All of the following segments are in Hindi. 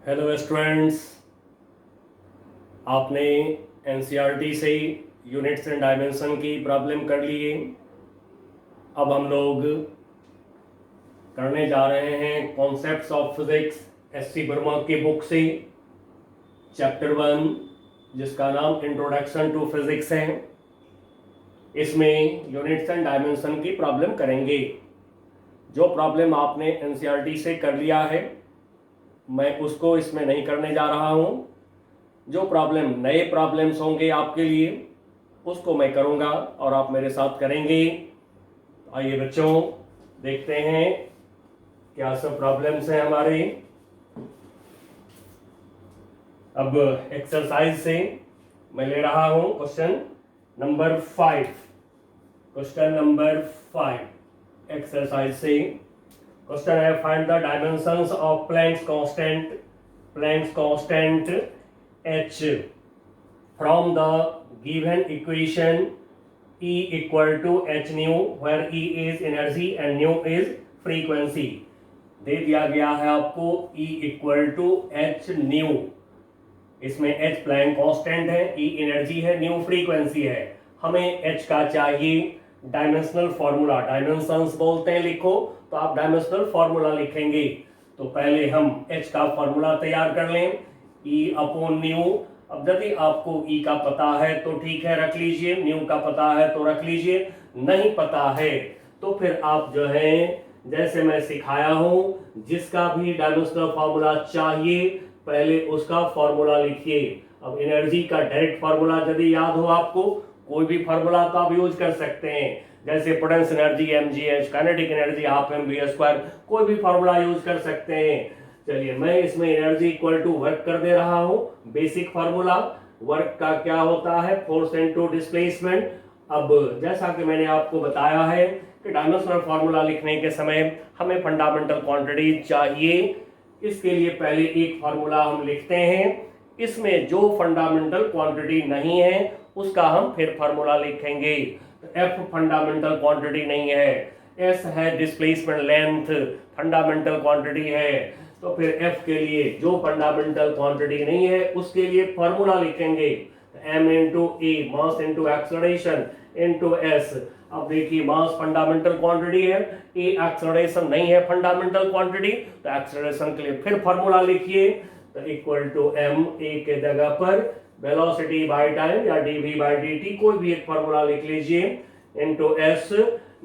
हेलो स्टूडेंट्स, आपने एनसीईआरटी से यूनिट्स एंड डायमेंशन की प्रॉब्लम कर लिए। अब हम लोग करने जा रहे हैं concepts of physics SC Verma की बुक से चैप्टर 1, जिसका नाम इंट्रोडक्शन टू फिजिक्स है। इसमें यूनिट्स एंड डायमेंशन की प्रॉब्लम करेंगे। जो प्रॉब्लम आपने एनसीईआरटी से कर लिया है, मैं उसको इसमें नहीं करने जा रहा हूँ। जो प्रॉब्लम नए प्रॉब्लम्स होंगे आपके लिए, उसको मैं करूँगा और आप मेरे साथ करेंगे। आइए बच्चों, देखते हैं क्या सब प्रॉब्लम्स हैं हमारे। अब एक्सरसाइज से मैं ले रहा हूं question number 5। Question number 5 exercise से क्वेश्चन है, find the dimensions of Planck's constant h from the given equation E equal to h nu, where E is energy and nu is frequency। दे दिया गया है आपको E equal to h nu। इसमें h प्लैंक कांस्टेंट है, E एनर्जी है, nu फ्रीक्वेंसी है। हमें h का चाहिए डायमेंशनल फॉर्मूला। डायमेंशंस बोलते हैं, लिखो तो आप डायमेंशनल फॉर्मूला लिखेंगे। तो पहले हम h का फॉर्मूला तैयार कर लें, E अपॉन न्यू। अब यदि आपको E का पता है तो ठीक है, रख लीजिए। न्यू का पता है तो रख लीजिए, नहीं पता है तो फिर आप जो है, जैसे मैं सिखाया हूं, जिसका भी डायमेंशनल फॉर्मूला चाहिए पहले उसका फॉर्मूला लिखिए। अब एनर्जी का डायरेक्ट फॉर्मूला यदि याद हो आपको, कोई भी फॉर्मूला तो आप यूज कर सकते हैं, जैसे potential energy mgh, kinetic energy half mv², कोई भी फॉर्मूला यूज कर सकते हैं। चलिए, मैं इसमें एनर्जी इक्वल टू वर्क कर दे रहा हूं। बेसिक फॉर्मूला वर्क का क्या होता है, फोर्स इनटू डिस्प्लेसमेंट। अब जैसा कि मैंने आपको बताया है कि डायमेंशनल फॉर्मूला लिखने के समय हमें फंडामेंटल क्वांटिटी चाहिए। इसके लिए पहले एक फॉर्मूला हम लिखते हैं, इसमें जो फंडामेंटल क्वांटिटी नहीं है उसका हम फिर फॉर्मूला लिखेंगे। एफ फंडामेंटल क्वांटिटी नहीं है, एस है डिस्प्लेसमेंट लेंथ, फंडामेंटल क्वांटिटी है। तो फिर एफ के लिए जो फंडामेंटल क्वांटिटी नहीं है उसके लिए फॉर्मूला लिखेंगे, m into A, mass into acceleration into S. अब देखिए, मास फंडामेंटल क्वांटिटी है, ए एक्सलरेशन नहीं है फंडामेंटल क्वांटिटी, तो एक्सलरेशन के लिए फिर फॉर्मूला लिखिए, तो इक्वल टू m, ए के जगह पर वेलोसिटी बाय टाइम या dv बाय dt, कोई भी एक फॉर्मूला लिख लीजिए, इंटू एस।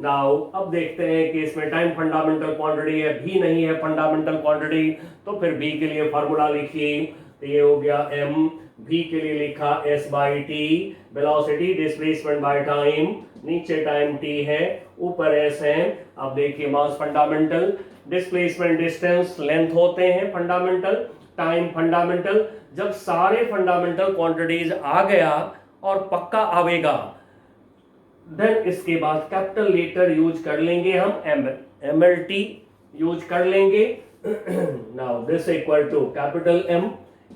नाउ अब देखते हैं कि इसमें टाइम फंडामेंटल क्वांटिटी है, भी नहीं है फंडामेंटल क्वांटिटी, तो फिर b के लिए फॉर्मूला लिखिए। तो ये हो गया m, v के लिए लिखा s by T, velocity displacement by time, नीचे टाइम t है, ऊपर s है। अब देखिए, मास फंडामेंटल, डिस्प्लेसमेंट डिस्टेंस, लेंथ होते हैं फंडामेंटल, टाइम फंडामेंटल। जब सारे फंडामेंटल क्वांटिटीज आ गया और पक्का आवेगा, देन इसके बाद कैपिटल लेटर यूज कर लेंगे, हम MLT यूज कर लेंगे। Now this equal to capital M,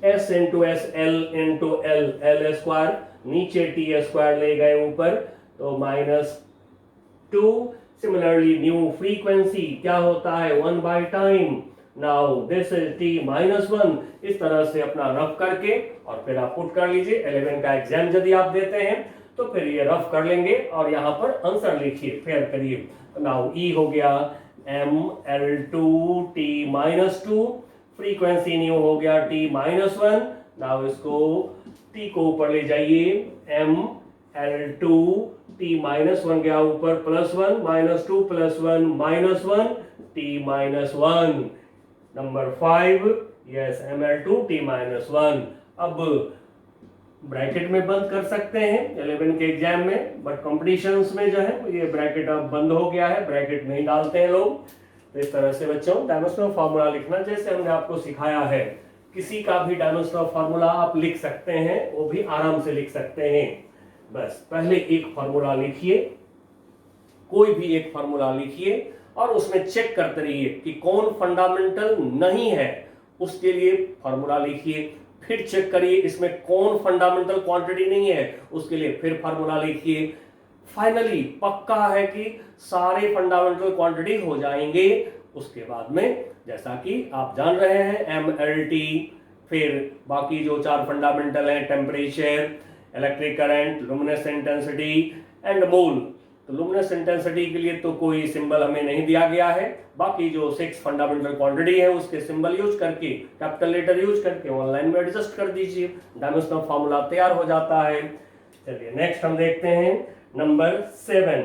S into s, L into L, L square, नीचे T स्क्वायर ले गए ऊपर, तो -2। सिमिलरली न्यू फ्रीक्वेंसी क्या होता है, 1 by time. Now this is T-1। इस तरह से अपना रफ करके और फिर आप पुट कर लीजिए। 11 का एग्जाम यदि आप देते हैं तो फिर ये रफ कर लेंगे और यहाँ पर आंसर लिखिए, फेयर करिए। नाउ E हो गया ML2 T-2, फ्रीक्वेंसी न्यू हो गया T-1। नाउ इसको T को ऊपर ले जाइए, ML2 T-1 गया ऊपर, +1, -2 +1 -1, T-1। Number 5, yes, ML2 T-1। अब ब्रैकेट में बंद कर सकते हैं 11 के एग्जाम में, बट कॉम्पिटिशन्स में जो है ये ब्रैकेट अब बंद हो गया है, ब्रैकेट नहीं डालते हैं लोग। तो इस तरह से बच्चों, डायमेंशनल फार्मूला लिखना जैसे हमने आपको सिखाया है, किसी का भी डायमेंशनल फार्मूला आप लिख सकते हैं, वो भी आराम से लिख सकते हैं। बस पहले एक फार्मूला लिखिए, कोई भी एक फार्मूला लिखिए और उसमें चेक करते रहिए कि कौन फंडामेंटल नहीं है, उसके लिए फार्मूला लिखिए। फिर चेक करिए इसमें कौन फंडामेंटल क्वांटिटी नहीं है, उसके लिए फिर फार्मूला लिखिए। फाइनली पक्का है कि सारे फंडामेंटल क्वांटिटी हो जाएंगे, उसके बाद में जैसा कि आप जान रहे हैं MLT, फिर बाकी जो 4 फंडामेंटल हैं, temperature, electric current, luminous intensity and मोल। तो लुमिनस इंटेंसिटी के लिए तो कोई सिंबल हमें नहीं दिया गया है, बाकी जो 6 फंडामेंटल क्वांटिटी है उसके सिंबल यूज करके, कैपिटल लेटर यूज करके ऑनलाइन में एडजस्ट कर दीजिए, डायमेंशनल फार्मूला तैयार हो जाता है। चलिए नेक्स्ट हम देखते हैं नंबर 7।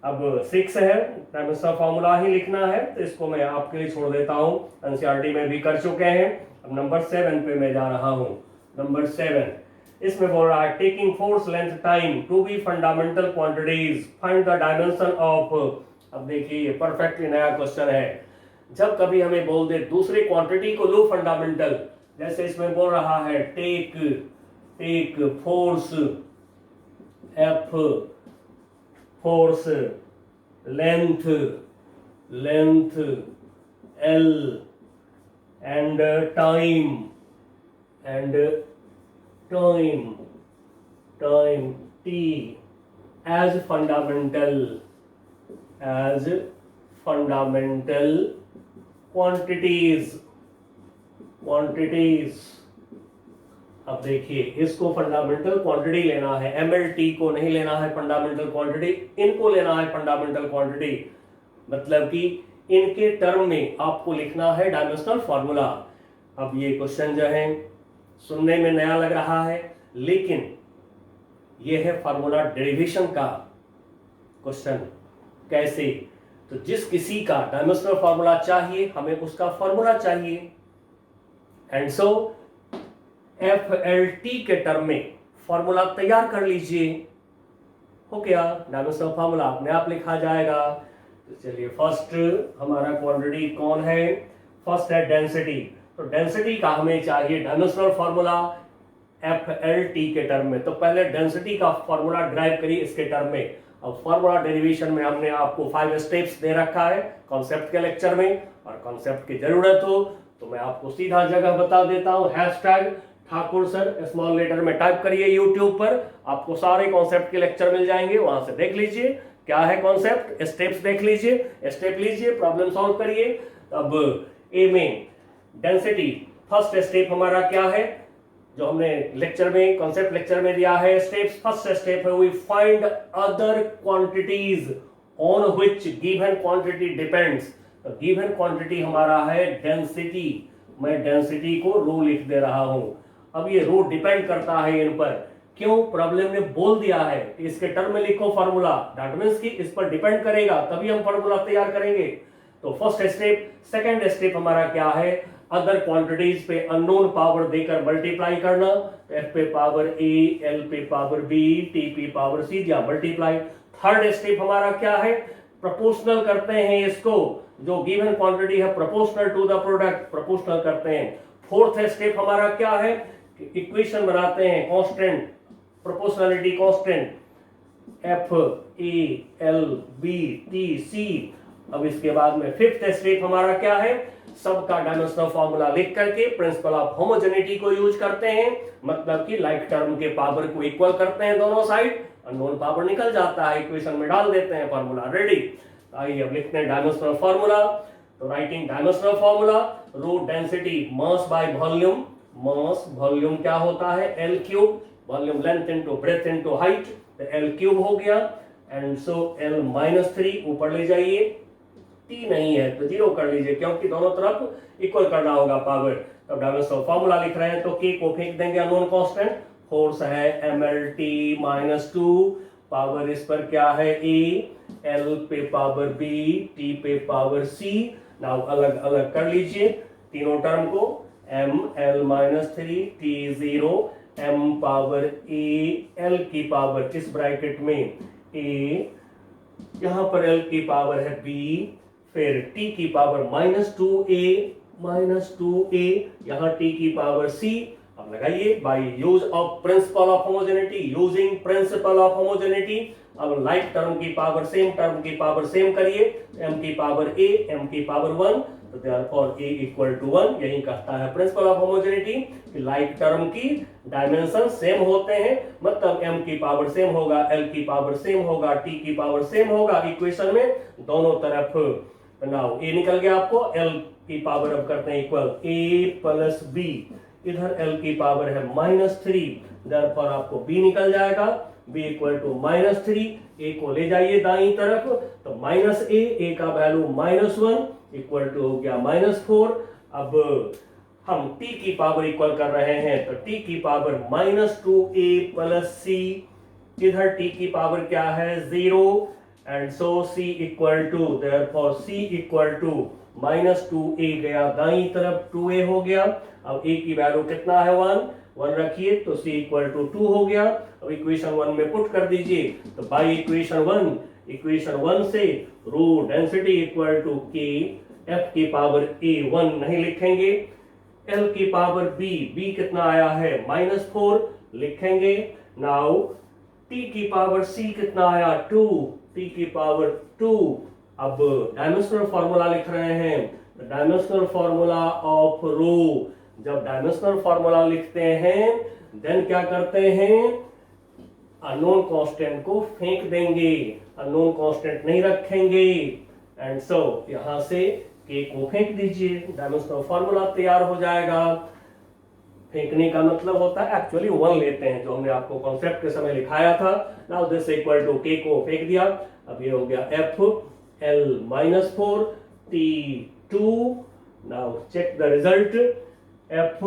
अब 6 है, डायमेंशनल फार्मूला ही लिखना है, तो इसको मैं आपके लिए छोड़ देता हूं, एनसीईआरटी में भी कर चुके हैं। अब नंबर 7 पे मैं जा रहा हूं। नंबर 7 इसमें बोल रहा है taking force length time to be fundamental quantities find the dimension of. अब देखिए परफेक्टली नया क्वेश्चन है। जब कभी हमें बोल दे दूसरे क्वांटिटी को लो फंडामेंटल, जैसे इसमें बोल रहा है take force F, force length L and time t as fundamental quantities। अब देखिए इसको फंडामेंटल क्वांटिटी लेना है, MLT को नहीं लेना है फंडामेंटल क्वांटिटी, इनको लेना है फंडामेंटल क्वांटिटी। मतलब कि इनके टर्म में आपको लिखना है डायमेंशनल फार्मूला। अब ये क्वेश्चन जो है सुनने में नया लग रहा है, लेकिन यह है फार्मूला डेरिवेशन का क्वेश्चन। कैसे? तो जिस किसी का डायमेंशनल फार्मूला चाहिए, हमें उसका फार्मूला चाहिए, एंड सो FLT के टर्म में फार्मूला तैयार कर लीजिए। हो गया, डायमेंशनल फार्मूला अपने आप लिखा जाएगा। तो चलिए फर्स्ट हमारा क्वांटिटी कौन है? फर्स्ट है डेंसिटी। तो डेंसिटी का हमें चाहिए डायमेंशनल फार्मूला FLT के टर्म में। तो पहले डेंसिटी का फार्मूला ड्राइव करिए इसके टर्म में। अब फार्मूला डेरिवेशन में हमने आपको 5 स्टेप्स दे रखा है कॉन्सेप्ट के लेक्चर में, और कॉन्सेप्ट की जरूरत हो तो मैं आपको सीधा जगह बता देता हूं। Hashtag Thakur sir small letter में टाइप करिए यूट्यूब पर, आपको सारे कॉन्सेप्ट के लेक्चर मिल जाएंगे, वहां से देख लीजिए क्या है कॉन्सेप्ट, स्टेप्स देख लीजिए, स्टेप लीजिए, प्रॉब्लम सॉल्व करिए। अब ए में डेंसिटी फर्स्ट स्टेप हमारा क्या है, जो हमने लेक्चर में कॉन्सेप्ट लेक्चर में दिया है स्टेप्स। फर्स्ट स्टेप है we find other quantities on which given quantity depends. तो गिवन क्वांटिटी हमारा है डेंसिटी, मैं डेंसिटी को रो लिख दे रहा हूं। अब ये रो डिपेंड करता है इन पर, क्यों? प्रॉब्लम ने बोल दिया है कि इसके टर्म में लिखो फार्मूला, दैट मींस कि इस पर डिपेंड करेगा, तभी हम फार्मूला तैयार करेंगे। तो फर्स्ट स्टेप। सेकंड स्टेप हमारा क्या है? अदर क्वांटिटीज पे अननोन पावर देकर मल्टीप्लाई करना। F पे पावर A, L पे पावर B, T पे पावर C या मल्टीप्लाई। थर्ड स्टेप हमारा क्या है? प्रोपोर्शनल करते हैं इसको, जो गिवन क्वांटिटी है proportional to the product, proportional करते हैं। फोर्थ स्टेप हमारा क्या है? इक्वेशन बनाते हैं constant, proportionality constant F A L B T C। अब इसके बाद में फिफ्थ स्टेप हमारा क्या है? सबका डायमेंशनल फार्मूला लिख करके प्रिंसिपल ऑफ होमोजेनिटी को यूज करते हैं, मतलब कि लाइक टर्म के पावर को इक्वल करते हैं दोनों साइड, अननोन पावर निकल जाता है, इक्वेशन में डाल देते हैं, फार्मूला रेडी। आइए अब लिखते हैं डायमेंशनल फार्मूला। तो writing dimensional formula, row density mass by volume. Mass volume क्या होता है? L cube, volume length into breadth into height, तो L क्यूब हो गया, एंड सो L -3 ऊपर ले जाइए, T नहीं है तो 0 कर लीजिए, क्योंकि दोनों तरफ इक्वल करना होगा पावर। तो डायमेंशनल फार्मूला लिख रहे हैं तो K को फेंक देंगे अननोन कांस्टेंट, फोर्स है MLT -2, पावर इस पर क्या है? A, L पे पावर B, T पे पावर C। नाउ अलग अलग कर लीजिए तीनों टर्म को, M L -3 T 0, M power A, L की पावर किस ब्रैकेट में? A, यहां पर L की पावर है B, फिर T की पावर -2A, यहां T की पावर C। अब लगाइए by use of principal of homogeneity, using principal of homogeneity. अब लाइक टर्म की पावर सेम, टर्म की पावर सेम करिए, M की पावर A, M की पावर 1, तो देयरफॉर A इक्वल टू 1। यही कहता है प्रिंसिपल ऑफ होमोजेनिटी कि लाइक टर्म की डायमेंशन सेम होते हैं, मतलब M की पावर सेम होगा, L की पावर सेम होगा, T की पावर सेम होगा, इक्वेशन में दोनों तरफ नाउ ए निकल गया आपको, एल की पावर अब करते हैं इक्वल ए प्लस बी, इधर एल की पावर है -3, देयरफॉर आपको बी निकल जाएगा, बी इक्वल टू -3, ए को ले जाइए दाईं तरफ तो माइनस ए का वैल्यू -1 इक्वल टू हो गया -4। अब हम t की पावर इक्वल कर रहे हैं तो t की पावर -2a प्लस सी, इधर t की पावर क्या है 0 and so c equal to, therefore c equal to -2a गया दाईं तरफ, 2a हो गया। अब a की वैल्यू कितना है 1 रखिए तो c इक्वल टू 2 हो गया। अब इक्वेशन 1 में पुट कर दीजिए तो बाई इक्वेशन 1 से rho density equal to k, f की पावर a 1 नहीं लिखेंगे, l की पावर b कितना आया है -4 लिखेंगे। नाउ t की पावर c कितना आया 2, t की पावर 2। अब डायमेंशनल फॉर्मूला लिख रहे हैं, डायमेंशनल फॉर्मूला ऑफ रो, जब डायमेंशनल फॉर्मूला लिखते हैं देन क्या करते हैं, अननोन कांस्टेंट को फेंक देंगे, अननोन कांस्टेंट नहीं रखेंगे एंड सो यहां से k को फेंक दीजिए, डायमेंशनल फॉर्मूला तैयार हो जाएगा। फेंकने का मतलब होता है एक्चुअली 1 लेते हैं जो हमने आपको कॉन्सेप्ट के समय लिखाया था। Now this equal to k को फेंक दिया, अब ये हो गया f l -4 t2। Now check the result, f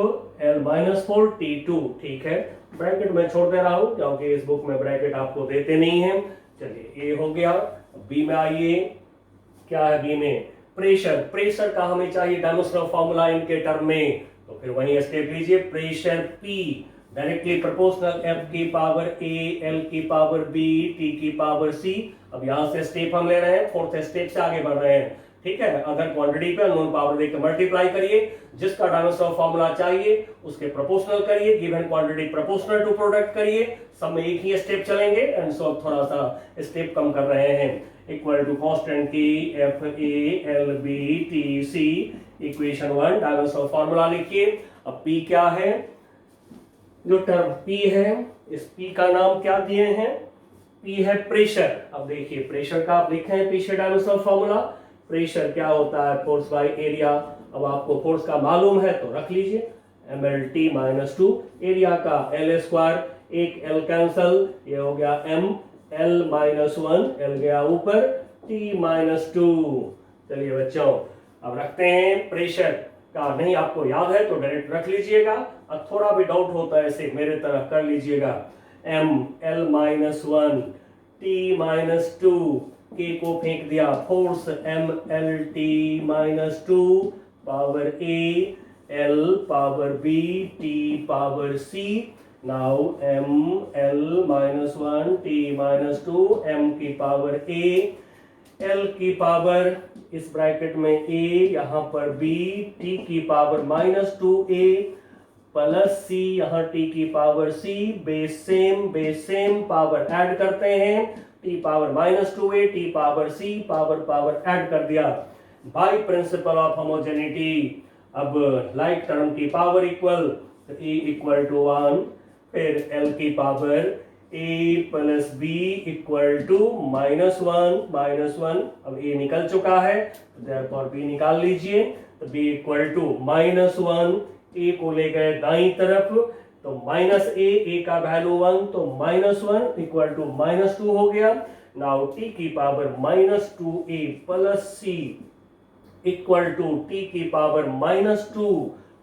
l -4 t2, ठीक है। ब्रैकेट में छोड़ दे रहा हूं क्योंकि इस बुक में ब्रैकेट आपको देते नहीं है। चलिए a हो गया, b में आइए, क्या है b में प्रेशर का हमें चाहिए डायमेंशनल फॉर्मूला इनके टर्म में, तो फिर वही स्टेप लीजिए, pressure P directly proportional F की पावर A, L की पावर B, T की पावर C। अब यहां से स्टेप हम ले रहे हैं, फोर्थ स्टेप से आगे बढ़ रहे हैं, ठीक है। अगर क्वांटिटी पे अननोन पावर देकर मल्टीप्लाई करिए, जिसका डायमेंशनल फॉर्मूला चाहिए उसके प्रोपोर्शनल करिए, given quantity proportional to product करिए, सब में एक ही स्टेप चलेंगे एंड सो थोड़ा सा स्टेप कम कर रहे हैं। इक्वल टू कांस्टेंट की F A L B T C, equation 1 dimensional formula लिखिए। अब P क्या है, जो टर्म P है इस P का नाम क्या दिए हैं, P है प्रेशर। अब देखिए प्रेशर का आप लिखे हैं पीछे डायमेंशनल फॉर्मूला, प्रेशर क्या होता है फोर्स बाय एरिया। अब आपको फोर्स का मालूम है तो रख लीजिए mlt -2, एरिया का l², एक l कैंसल, ये हो गया m l -1, l गया ऊपर, t -2। चलिए बच्चों अब रखते हैं प्रेशर का, नहीं आपको याद है तो डायरेक्ट रख लीजिएगा, अब थोड़ा भी डाउट होता है इसे मेरे तरह कर लीजिएगा, m l -1 t -2, k को फेंक दिया, force m l t -2 power a l power b t power c। नाउ m l -1 t -2 m की पावर a, l की पावर इस ब्रैकेट में a, यहां पर b, t की पावर -2a प्लस c, यहां t की power c, base same power add करते हैं, t power -2a t power c power add कर दिया बाय प्रिंसिपल ऑफ होमोजेनिटी। अब लाइक टर्म की पावर इक्वल तो a इक्वल टू 1, फिर l की power a plus b equal to -1। अब a निकल चुका है तो देयरफॉर b निकाल लीजिए, तो b इक्वल टू -1, a को ले गए दाईं तरफ तो -a का वैल्यू 1 तो -1 इक्वल टू -2 हो गया। नाउ t की power -2a plus c equal to t की पावर -2।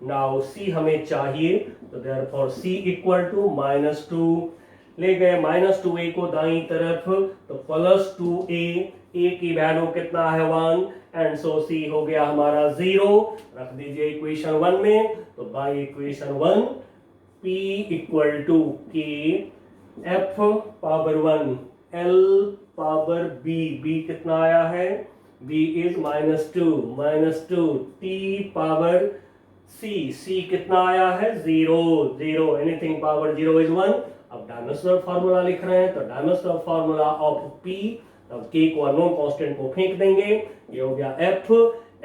नाउ c हमें चाहिए तो देयरफॉर c इक्वल टू -2, ले गए -2a को दाईं तरफ तो +2a, a की वैल्यू कितना है 1 एंड सो c हो गया हमारा 0, रख दीजिए इक्वेशन 1 में। तो by equation 1 p equal to k f power 1 l power b कितना आया है, b is -2 t power c कितना आया है 0, एनीथिंग पावर 0 इज 1। अब डायमेंशनल फार्मूला लिख रहे हैं तो डायमेंशनल फार्मूला ऑफ p, अब k को अननोन कांस्टेंट को फेंक देंगे, ये हो गया f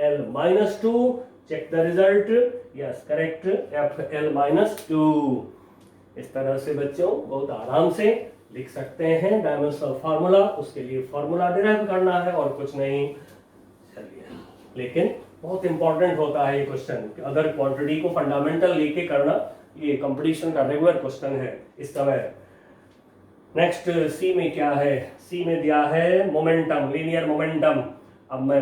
l -2, check the result, yes correct, f l -2। इस तरह से बच्चों बहुत आराम से लिख सकते हैं डायमेंशनल फार्मूला, उसके लिए फार्मूला डिराइव करना है और कुछ नहीं। चलिए, लेकिन बहुत इंपॉर्टेंट होता है ये क्वेश्चन, अगर क्वांटिटी को फंडामेंटल लेके करना, ये कंपटीशन का रेगुलर क्वेश्चन है इस समय। नेक्स्ट सी में क्या है, सी में दिया है मोमेंटम, लीनियर मोमेंटम। अब मैं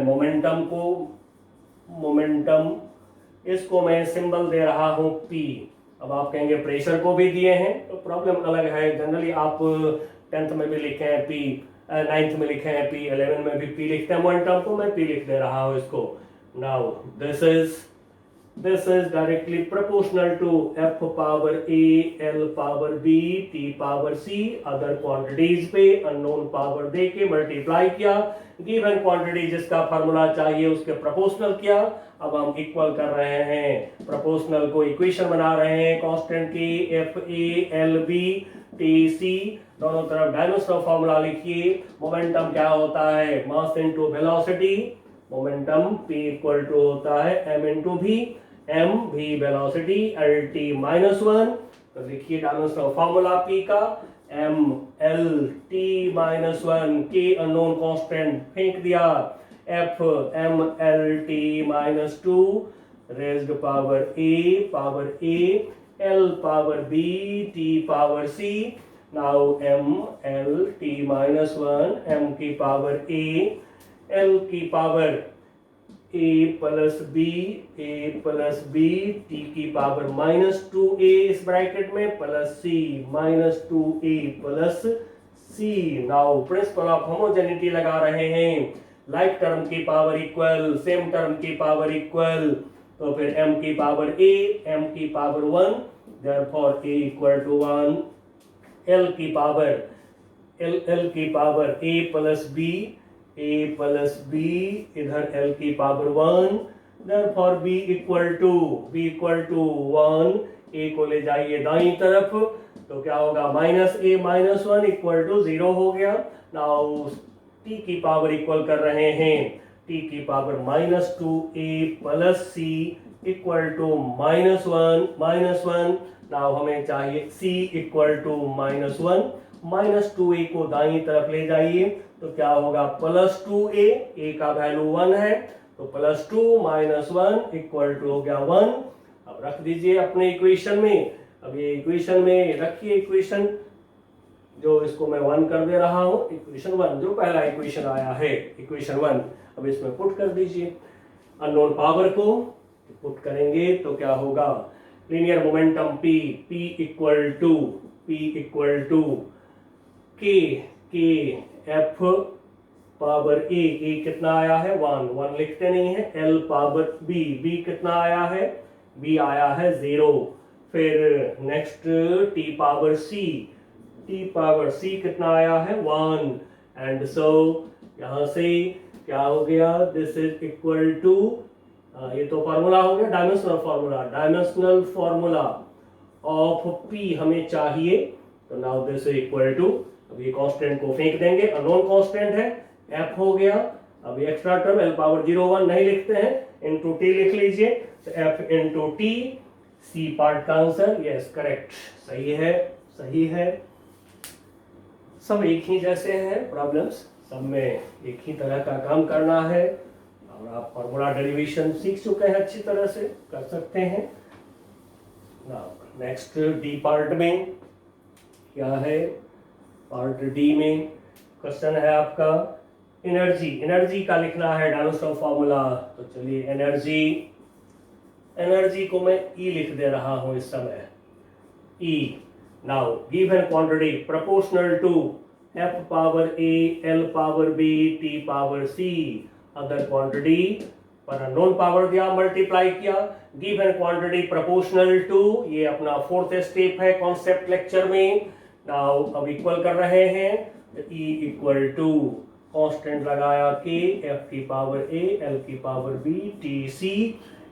मोमेंटम इसको मैं सिंबल दे रहा हूं P। अब आप कहेंगे प्रेशर को भी दिए हैं तो प्रॉब्लम अलग है, जनरली आप 10th में भी लिखे हैं P, 9th में लिखे हैं P, 11 में भी P लिखते हैं, मोमेंटम को मैं P लिख दे रहा हूं इसको। Now this is directly proportional to F power A, L power B, T power C, other quantities पे अननोन पावर दे के मल्टीप्लाई किया, गिवन क्वांटिटी जिसका फार्मूला चाहिए उसके प्रोपोर्शनल किया। अब हम इक्वल कर रहे हैं, प्रोपोर्शनल को इक्वेशन बना रहे हैं कांस्टेंट की, F A L B T C, दोनों तरफ डायमेंशनल फार्मूला लिखिए। मोमेंटम क्या होता है, mass into velocity, momentum P equal to होता है m into v, m v velocity, l t minus 1। तो लिखिए डायमेंशनल फार्मूला P का, m l t minus 1, k unknown constant फेंक दिया, f m l t minus 2 raised power a l power b t power c। नाउ m l t minus 1, m की पावर a, l की power a plus b t की पावर माइनस 2a इस ब्रैकेट में plus c minus 2a plus c। Now principle of homogeneity लगा रहे हैं, लाइक टर्म की पावर इक्वल, सेम टर्म की पावर इक्वल, तो फिर m की पावर a, m की power 1, therefore a equal to 1, l की पावर a प्लस b, इधर l की power 1, therefore b equal to 1, a को ले जाइए दाईं तरफ तो क्या होगा, minus a minus 1 equal to 0 हो गया। नाउ t की पावर इक्वल कर रहे हैं, t की power minus 2a plus c equal to minus 1। Now हमें चाहिए c equal to minus 1, minus 2a को दाईं तरफ ले जाइए तो क्या होगा, प्लस 2a, a का वैल्यू 1 है तो प्लस 2 माइनस 1 इक्वल टू हो गया 1। अब रख दीजिए अपने इक्वेशन में, अब ये इक्वेशन में रखिए, इक्वेशन जो इसको मैं 1 कर दे रहा हूं, इक्वेशन 1 जो पहला इक्वेशन आया है, इक्वेशन 1, अब इसमें पुट कर दीजिए अननोन पावर को, पुट करेंगे तो क्या होगा, linear momentum P equal to K F power A कितना आया है 1 लिखते नहीं है, L पावर B कितना आया है, B आया है 0। फिर नेक्स्ट T पावर C कितना आया है 1, एंड सो यहां से क्या हो गया, दिस इज इक्वल टू, ये तो फॉर्मूला हो गया डायमेंशनल फार्मूला ऑफ P हमें चाहिए, तो now this is equal to, अब ये कांस्टेंट को फेंक देंगे, अननोन कांस्टेंट है, f हो गया। अब ये एक्स्ट्रा टर्म l पावर 0 1 नहीं लिखते हैं, इनटू t लिख लीजिए, तो f into t, c part का आंसर, यस करेक्ट, सही है। सब एक ही जैसे हैं प्रॉब्लम्स, सब में एक ही तरह का काम करना है, और आप फॉर्मूला डेरिवेशन सीख चुके हैं, अच्छी तरह से कर सकते हैं। नाउ नेक्स्ट डी पार्ट में क्या है, पार्ट डी में क्वेश्चन है आपका एनर्जी का लिखना है डायमेंशनल फार्मूला। तो चलिए एनर्जी को मैं E लिख दे रहा हूं इस समय, E। Now given quantity proportional to F power A, L power B, T power C, other quantity पर अननोन पावर दिया, मल्टीप्लाई किया, गिवन क्वांटिटी प्रोपोर्शनल टू, ये अपना फोर्थ स्टेप है कॉन्सेप्ट लेक्चर में। नाउ अब इक्वल कर रहे हैं, E इक्वल टू कांस्टेंट लगाया K, F की पावर A, L की power B, T C,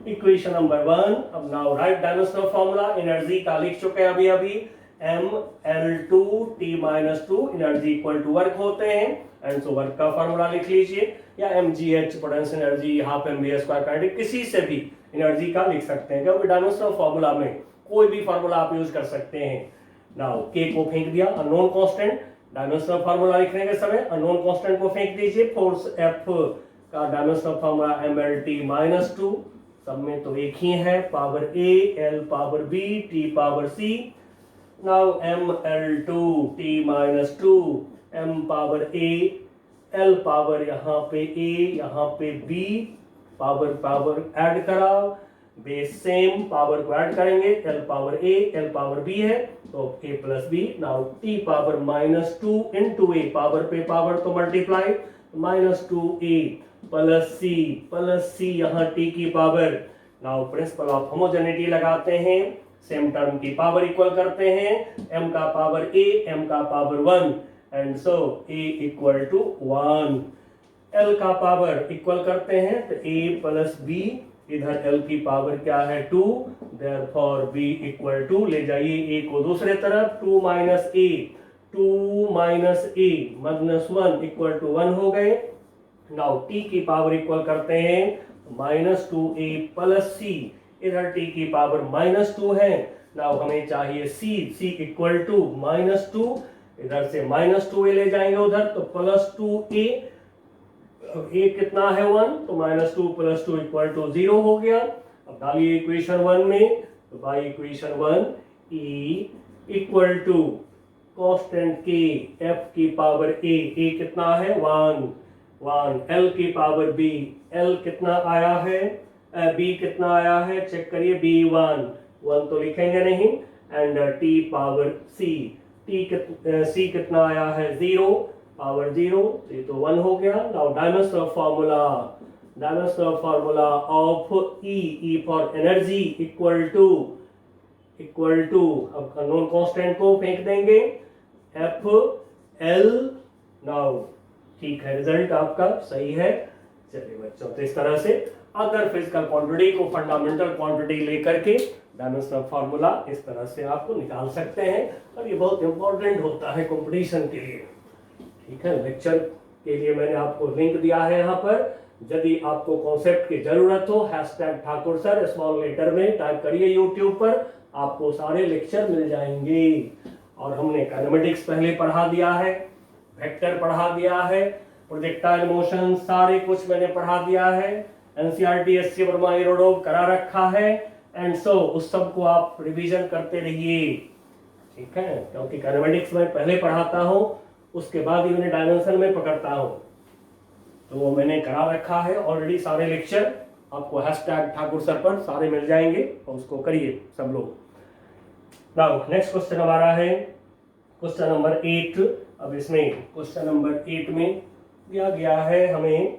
equation number 1। अब now right dimensional formula, energy का लिख चुके हैं अभी m L2 T minus 2, energy equal to work होते हैं, एंड सो वर्क का फार्मूला लिख लीजिए, या mgh potential energy half mv square kinetic, किसी से भी एनर्जी का लिख सकते हैं, क्योंकि डायमेंशनल फार्मूला में कोई भी फार्मूला आप यूज कर सकते हैं। नाउ k को फेंक दिया, अननोन कांस्टेंट, डायमेंशनल फार्मूला लिखने के समय अननोन कांस्टेंट को फेंक दीजिए, फोर्स F का डायमेंशन ऑफ फॉर्मूला mLT-2, सब में तो एक ही है, power a, l power b, t power c। Now mL2T-2, m power a, l power यहाँ पे a, यहाँ पे b, पावर ऐड कराओ, बेस सेम, पावर को ऐड करेंगे, l power a, l power b है तो a plus b। Now t power -2 into a, power पे पावर तो मल्टीप्लाई, -2a प्लस c यहाँ t की power. Now principle of homogeneity लगाते हैं, सेम टर्म की पावर इक्वल करते हैं, m का पावर a, m का power 1 and so a equal to 1। l का पावर इक्वल करते हैं तो a प्लस b, इधर l की पावर क्या है 2, देयरफॉर b इक्वल टू, ले जाइए a को दूसरे तरफ, 2 माइनस a -1 इक्वल टू 1 हो गए। नाउ t की पावर इक्वल करते हैं, -2a प्लस c, इधर t की पावर -2 है। नाउ हमें चाहिए c इक्वल टू -2, इधर से -2a ले जाएंगे उधर तो +2a, a कितना है 1 तो -2 + 2 इक्वल टू 0 हो गया। अब डालिए इक्वेशन 1 में, तो by equation 1 e equal to constant k, f की पावर a कितना है 1, l की पावर b, l कितना आया है, b कितना आया है चेक करिए, b1 तो लिखेंगे नहीं, and t power c, c कितना आया है 0, पावर 0, ये तो 1 हो गया। Now dimension of formula of e for energy equal to अब नॉन कांस्टेंट को फेंक देंगे, f l। नाउ ठीक है, रिजल्ट आपका सही है। चलिए बच्चों, तो इस तरह से अगर फिजिकल क्वांटिटी को फंडामेंटल क्वांटिटी लेकर के डायमेंशन ऑफ फार्मूला इस तरह से आपको निकाल सकते हैं, और ये बहुत इंपॉर्टेंट होता है कंपटीशन के लिए। ठीक है, लेक्चर के लिए मैंने आपको लिंक दिया है यहाँ पर, यदि आपको कॉन्सेप्ट की जरूरत हो #ठाकुर सर स्मॉल लेटर में टाइप करिए यूट्यूब पर, आपको सारे लेक्चर मिल जाएंगे। और हमने काइनेमेटिक्स पहले पढ़ा दिया है, वेक्टर पढ़ा दिया है, प्रोजेक्टाइल मोशन सारे कुछ मैंने पढ़ा दिया है, एनसीईआरटी एससी वर्मा एरोडोव करा रखा है, एंड सो उस सब को आप रिवीजन करते रहिए। ठीक है, क्योंकि काइनेमेटिक्स में पहले पढ़ाता हूँ, उसके बाद ही उन्हें डायमेंशन में पकड़ता हूँ, तो वो मैंने करा रखा है ऑलरेडी। सारे लेक्चर आपको #ठाकुर सर पर सारे मिल जाएंगे, और उसको करिए सब लोग। नाउ नेक्स्ट क्वेश्चन हमारा है क्वेश्चन नंबर 8। अब इसमें क्वेश्चन नंबर 8 में दिया गया है, हमें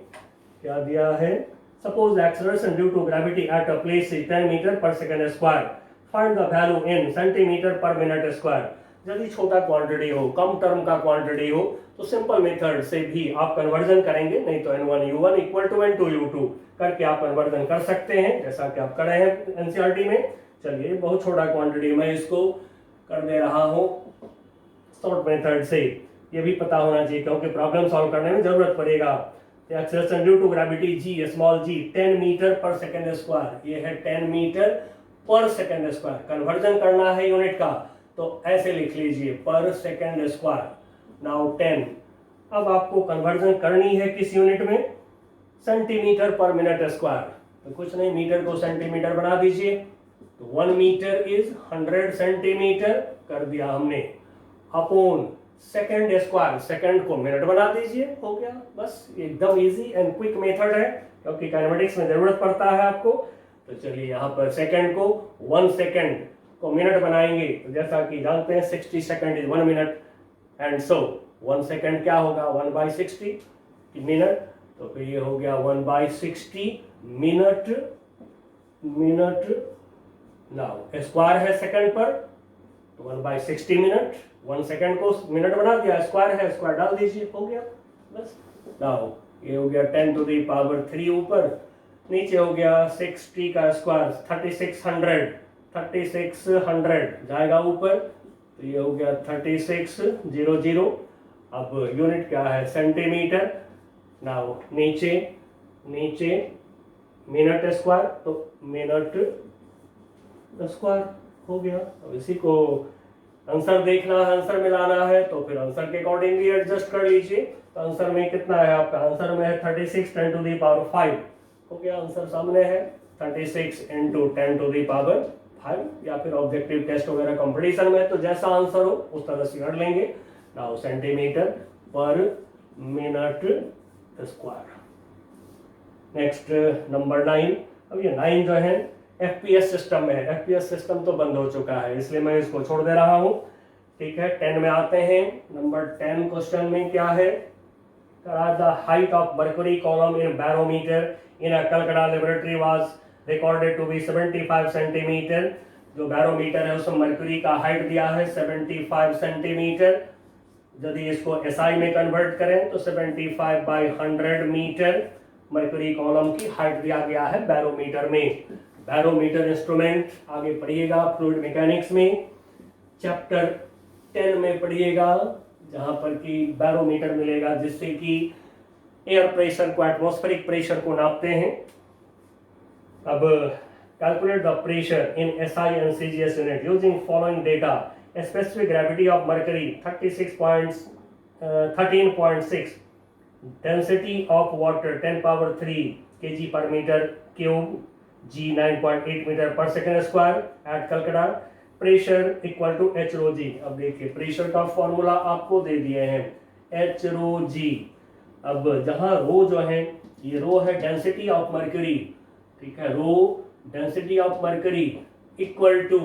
क्या दिया है, suppose acceleration due to gravity at a place 10 metre पर second square, find the value in centimetre per minute square. यदि छोटा क्वांटिटी हो, कम टर्म का क्वांटिटी हो, तो सिंपल मेथड से भी आप कन्वर्जन करेंगे, नहीं तो n1u1 इक्वल टू n2u2 करके आप कन्वर्जन कर सकते हैं, जैसा कि आप कर रहे हैं एनसीईआरटी में। चलिए, बहुत छोटा क्वांटिटी मैं इसको कर दे रहा हूँ शॉर्ट मेथड से, ये भी पता होना चाहिए क्योंकि प्रॉब्लम सॉल्व करने में जरूरत पड़ेगा। Acceleration due to gravity g small g 10 metre पर सेकंड स्क्वायर, ये है 10 मीटर पर सेकंड स्क्वायर। कन्वर्जन करना है यूनिट का, तो ऐसे लिख लीजिए पर सेकंड स्क्वायर। नाउ 10, अब आपको कन्वर्जन करनी है किस यूनिट में, सेंटीमीटर पर मिनट स्क्वायर। तो कुछ नहीं, मीटर को सेंटीमीटर बना दीजिए, तो 1 मीटर इज 100 सेंटीमीटर कर दिया हमने, अपॉन सेकंड स्क्वायर, सेकंड को मिनट बना दीजिए, हो गया। बस एकदम इजी एंड क्विक मेथड है, क्योंकि काइनेमेटिक्स में जरूरत पड़ता है आपको। तो चलिए, यहाँ पर सेकंड को 1 सेकंड को मिनट बनाएंगे, तो जैसा कि जानते हैं 60 second is 1 minute, and so 1 second क्या होगा 1/60 मिनट, तो फिर ये हो गया 1/60 मिनट। नाउ स्क्वायर है सेकंड पर, तो 1/60 मिनट, 1 सेकंड को मिनट बना दिया, स्क्वायर है, स्क्वायर डाल दीजिए, हो गया बस। नाउ ये हो गया 10 टू द पावर 3 ऊपर, नीचे हो गया 60 का स्क्वायर 3600 जाएगा ऊपर, तो ये हो गया 3600। अब यूनिट क्या है सेंटीमीटर। नाउ नीचे मिनट स्क्वायर, तो मिनट स्क्वायर हो गया। अब इसी को आंसर देखना है, आंसर मिलाना है, तो फिर आंसर के अकॉर्डिंगली एडजस्ट कर लीजिए। तो आंसर में कितना है आपका, आंसर में है 36 10 टू द पावर 5। हो गया, आंसर सामने है 36 इंटू 10 टू द पावर 5। या फिर ऑब्जेक्टिव टेस्ट वगैरह कंपटीशन में तो जैसा आंसर हो उस तरह से कर लेंगे। Now centimetre per minute square. Next number 9। अब ये 9 जो है एफपीएस सिस्टम में है। एफपीएस सिस्टम तो बंद हो चुका है इसलिए मैं इसको छोड़ दे रहा हूँ। ठीक है, 10 में आते हैं। नंबर 10 क्वेश्चन में क्या है, the height of mercury column in barometer in a Calcutta laboratory was recorded to be 75 centimetre. जो बैरोमीटर है उसमें मर्क्यूरी का हाइट दिया है 75 सेंटीमीटर। यदि इसको एसआई में कन्वर्ट करें तो 75 बाई 100 मीटर मर्क्यूरी कॉलम की हाइट दिया गया है बैरोमीटर में। बैरोमीटर इंस्ट्रूमेंट आगे पढ़िएगा फ्लूइड मैकेनिक्स में, चैप्टर 10 में पढ़िएगा, जहां पर कि बैरोमीटर मिलेगा जिससे कि एयर प्रेशर को, एटमॉस्फेरिक प्रेशर को नापते हैं। अब calculate the pressure in SI and CGS unit using following data. Specific gravity of mercury 13.6, density of water 10 power 3 kg per meter cube, g 9.8 metre per second square at Calcutta. Pressure equal to H rho G. अब देखिए प्रेशर का फॉर्मूला आपको दे दिए हैं एच रो जी। अब जहां रो जो है, ये रो है डेंसिटी ऑफ मर्क्यूरी। ठीक है, rho density of mercury equal to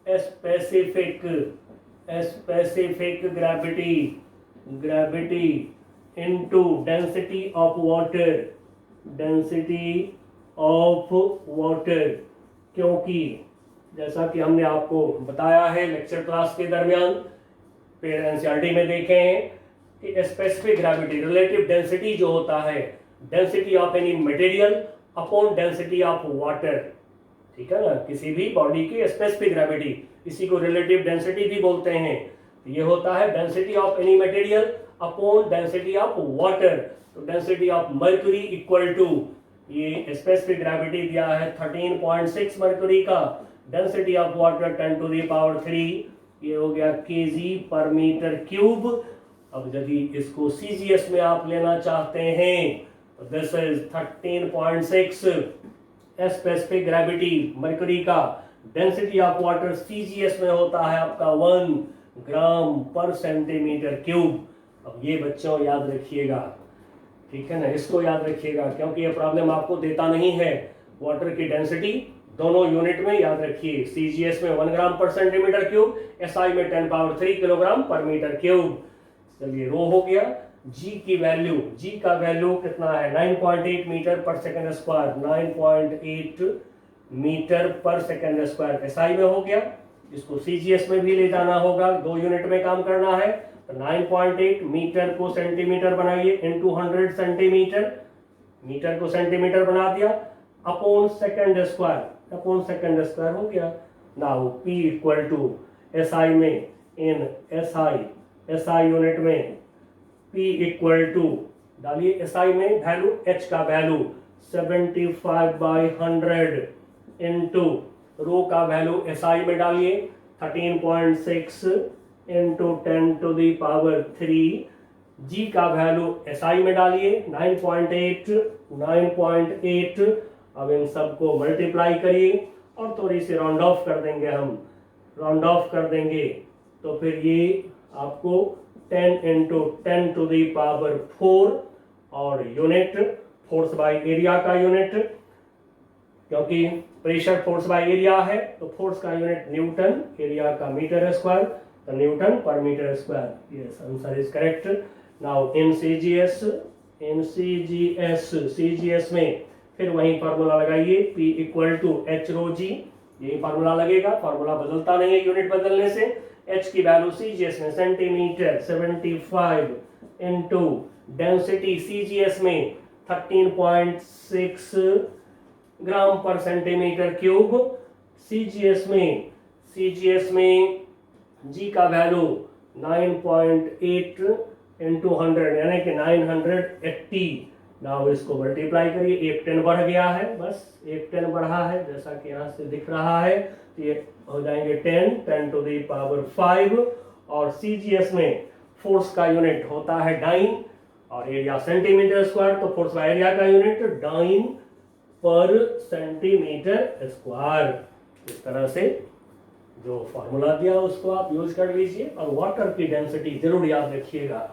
specific gravity into density of water. क्योंकि जैसा कि हमने आपको बताया है लेक्चर क्लास के दरमियान, फिर एनसीईआरटी में देखे हैं कि स्पेसिफिक ग्रेविटी रिलेटिव डेंसिटी जो होता है, density of any material upon density of water. ठीक है ना, किसी भी बॉडी की स्पेसिफिक ग्रेविटी, इसी को रिलेटिव डेंसिटी भी बोलते हैं। ये होता है density of any material upon density of water. तो density of mercury equal to, ये स्पेसिफिक ग्रेविटी दिया है 13.6 मर्क्यूरी का, density of water 10 to the power 3, ये हो गया केजी पर मीटर क्यूब। अब यदि इसको सीजीएस में आप लेना चाहते हैं तो this is 13.6 specific gravity mercury का, डेंसिटी ऑफ वाटर सीजीएस में होता है आपका 1 ग्राम पर सेंटीमीटर क्यूब। अब ये बच्चों याद रखिएगा, ठीक है ना, इसको याद रखिएगा क्योंकि ये प्रॉब्लम आपको देता नहीं है। वाटर की डेंसिटी दोनों यूनिट में याद रखिए, सीजीएस में 1 ग्राम पर सेंटीमीटर क्यूब, एसआई में 10 पावर 3 किलोग्राम पर मीटर क्यूब। चलिए रो हो गया। जी की वैल्यू, जी का वैल्यू कितना है 9.8 मीटर पर सेकंड स्क्वायर, 9.8 मीटर पर सेकंड स्क्वायर एसआई में हो गया। इसको सीजीएस में भी ले जाना होगा, 2 यूनिट में काम करना है। तो 9.8 मीटर को सेंटीमीटर बनाइए इनटू 100 सेंटीमीटर, मीटर को सेंटीमीटर बना दिया, upon second square, upon second square हो गया। Now P equal to SI में, इन एसआई यूनिट में P इक्वल टू डालिए एसआई में वैल्यू, H का वैल्यू 75 बाई 100 इंटू रो का वैल्यू एसआई में डालिए 13.6 इंटू 10 टू द पावर 3, जी का वैल्यू एसआई में डालिए 9.8। अब इन सबको मल्टीप्लाई करिए और थोड़ी सी राउंड ऑफ कर देंगे, हम राउंड ऑफ कर देंगे तो फिर ये आपको 10 इंटू 10 टू द पावर 4, और यूनिट फोर्स बाय एरिया का यूनिट, क्योंकि प्रेशर फोर्स बाय एरिया है तो फोर्स का यूनिट न्यूटन, एरिया का मीटर स्क्वायर, तो newton per metre square. Yes, answer is correct. Now in CGS में फिर वही फार्मूला लगाइए, P equal to H rho g, यही फार्मूला लगेगा, फार्मूला बदलता नहीं है यूनिट बदलने से। H की वैल्यू सीजीएस में सेंटीमीटर 75 इंटू डेंसिटी सीजीएस में 13.6 ग्राम पर सेंटीमीटर क्यूब, सीजीएस में जी का वैल्यू 9.8 इंटू 100 यानी कि 980। नाउ इसको मल्टीप्लाई करिए, एक 10 बढ़ गया है, बस एक 10 बढ़ा है जैसा कि यहाँ से दिख रहा है, तो ये हो जाएंगे 10 टू द पावर 5। और सीजीएस में फोर्स का यूनिट होता है डाइन, और एरिया सेंटीमीटर स्क्वायर, तो फोर्स बाय एरिया का unit dine per centimetre square. इस तरह से जो फॉर्मूला दिया उसको आप यूज कर लीजिए और वाटर की डेंसिटी जरूर याद रखिएगा।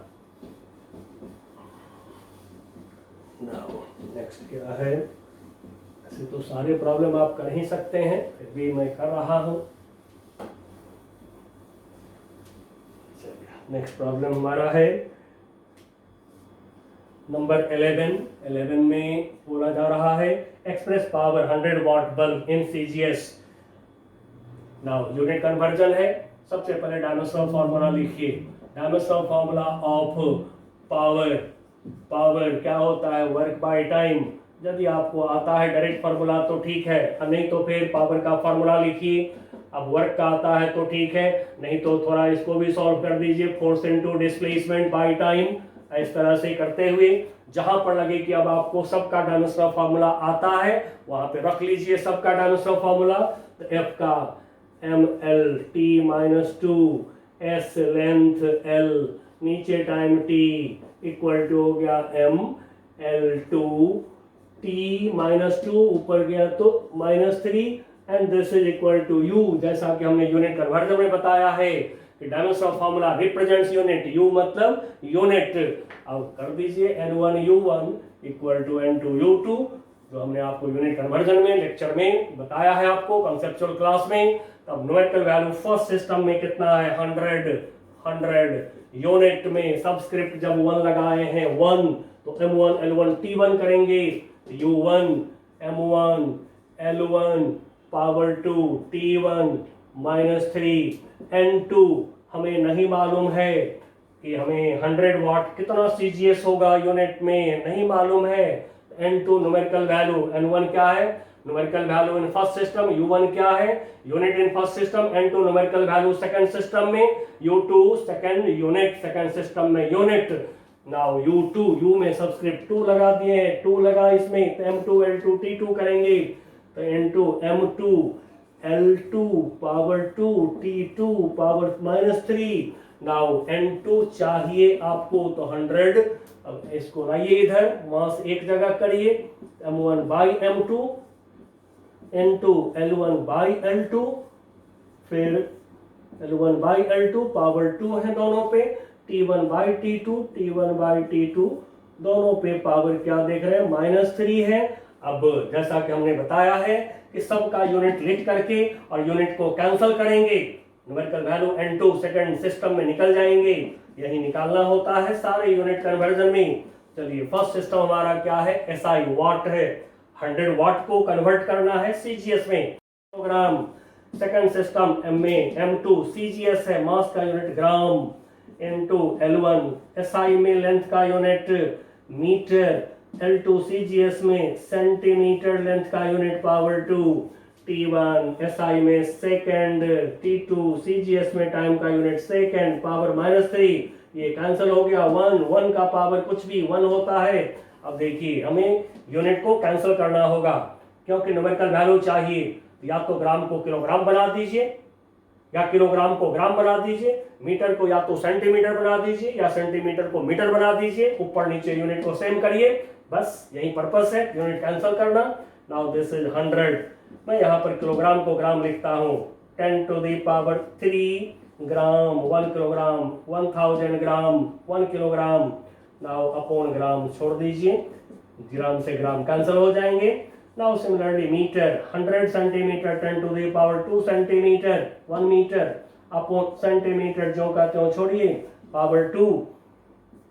नेक्स्ट क्या है, ऐसे तो सारे प्रॉब्लम आप कर ही सकते हैं, फिर भी मैं कर रहा हूं। नेक्स्ट प्रॉब्लम हमारा है नंबर 11 में बोला जा रहा है express power 100 watt bulb in CGS. Now unit conversion है। सबसे पहले डायमेंशनल फॉर्मूला लिखिए। Dimensional formula of power, power क्या होता है, वर्क बाय टाइम। यदि आपको आता है डायरेक्ट फार्मूला तो ठीक है, नहीं तो फिर पावर का फार्मूला लिखिए। अब वर्क का आता है तो ठीक है, नहीं तो थोड़ा इसको भी सॉल्व कर दीजिए। Force into displacement by time, इस तरह से करते हुए जहां पर लगे कि अब आपको सबका डायमेंशनल फार्मूला आता है वहां पे रख लीजिए सबका डायमेंशनल फार्मूला। तो एफ का M L T minus 2 as length L नीचे टाइम टी इक्वल टू हो गया एम एल 2 टी माइनस 2 ऊपर गया तो -3 and this is equal to U. जैसा कि हमने यूनिट कन्वर्जन में बताया है कि dimensional formula represents unit, U मतलब यूनिट। अब कर दीजिए n1 u1 equal to n2 u2, जो हमने आपको यूनिट कन्वर्जन में लेक्चर में बताया है आपको कंसेप्चुअल क्लास में। तब न्यूमेरिकल वैल्यू फर्स्ट सिस्टम में कितना है 100 यूनिट में सबस्क्रिप्ट जब 1 लगाए हैं 1 तो m1 l1 t1 करेंगे, u1 m1 l1 power 2 t1 -3 n2 हमें नहीं मालूम है कि हमें 100 वाट कितना सीजीएस होगा यूनिट में, नहीं मालूम है। n2 न्यूमेरिकल वैल्यू, n1 क्या है numerical value in first system, u1 क्या है unit in first system, n2 numerical value second system में, u2 second unit second system में यूनिट। नाउ u2 u में सबस्क्रिप्ट 2 लगा दिए, 2 लगा इसमें तो m2 l2 t2 करेंगे तो n2 m2 l2 power 2 t2 power -3। Now n2 चाहिए आपको तो 100। अब इसको लाइए इधर, वहां से एक जगह करिए m1 by m2 n2 l1 by l2, फिर l1 बाई l2 पावर 2 है दोनों पे, t1 बाई t2 दोनों पे पावर क्या देख रहे हैं -3 है। अब जैसा कि हमने बताया है कि सबका यूनिट लिख करके और यूनिट को कैंसिल करेंगे, numerical value n2 second system में निकल जाएंगे। यही निकालना होता है सारे यूनिट कन्वर्जन में। चलिए फर्स्ट सिस्टम हमारा क्या है, एसआई वाट है, 100 वाट को कन्वर्ट करना है सीजीएस में किलोग्राम। सेकंड सिस्टम एम में m2 सीजीएस है, मास का यूनिट ग्राम, इनटू l1 एसआई में लेंथ का यूनिट मीटर, l2 सीजीएस में सेंटीमीटर लेंथ का यूनिट पावर 2, t1 एसआई में सेकंड, t2 सीजीएस में टाइम का यूनिट सेकंड पावर -3। ये कैंसिल हो गया, 1 का पावर कुछ भी 1 होता है। अब देखिए हमें यूनिट को कैंसिल करना होगा क्योंकि न्यूमेरिकल वैल्यू चाहिए, या तो ग्राम को किलोग्राम बना दीजिए या किलोग्राम को ग्राम बना दीजिए, मीटर को या तो सेंटीमीटर बना दीजिए या सेंटीमीटर को मीटर बना दीजिए, ऊपर नीचे यूनिट को सेम करिए, बस यही पर्पस है यूनिट कैंसिल करना। नाउ दिस इज 100, मैं यहाँ पर किलोग्राम को ग्राम लिखता हूँ 10 to the power 3 gram, 1 kilogram, 1000 gram 1 kilogram. Now upon gram छोड़ दीजिए, ग्राम से ग्राम कैंसिल हो जाएंगे। Now similarly metre 100 centimetre 10 to the power 2 centimetre 1 metre upon centimetre जो का त्यों छोड़िए पावर 2,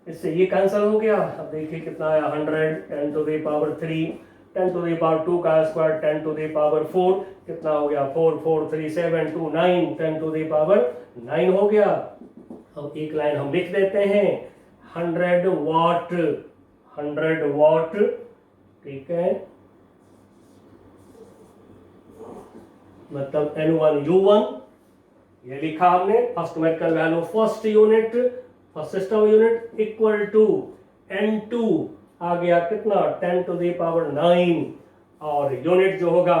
इससे ये कैंसिल हो गया। अब देखिए कितना आया 100 10 to the power 3 10 to the power 2 का स्क्वायर 10 to the power 4 कितना हो गया 4 4 3 7 2 9 10 to the power 9 हो गया। अब एक लाइन हम लिख देते हैं 100 वाट, ठीक है, मतलब n1 u1 ये लिखा हमने, first numerical value first unit first system unit equal to n2 आ गया कितना 10 to the power 9, और यूनिट जो होगा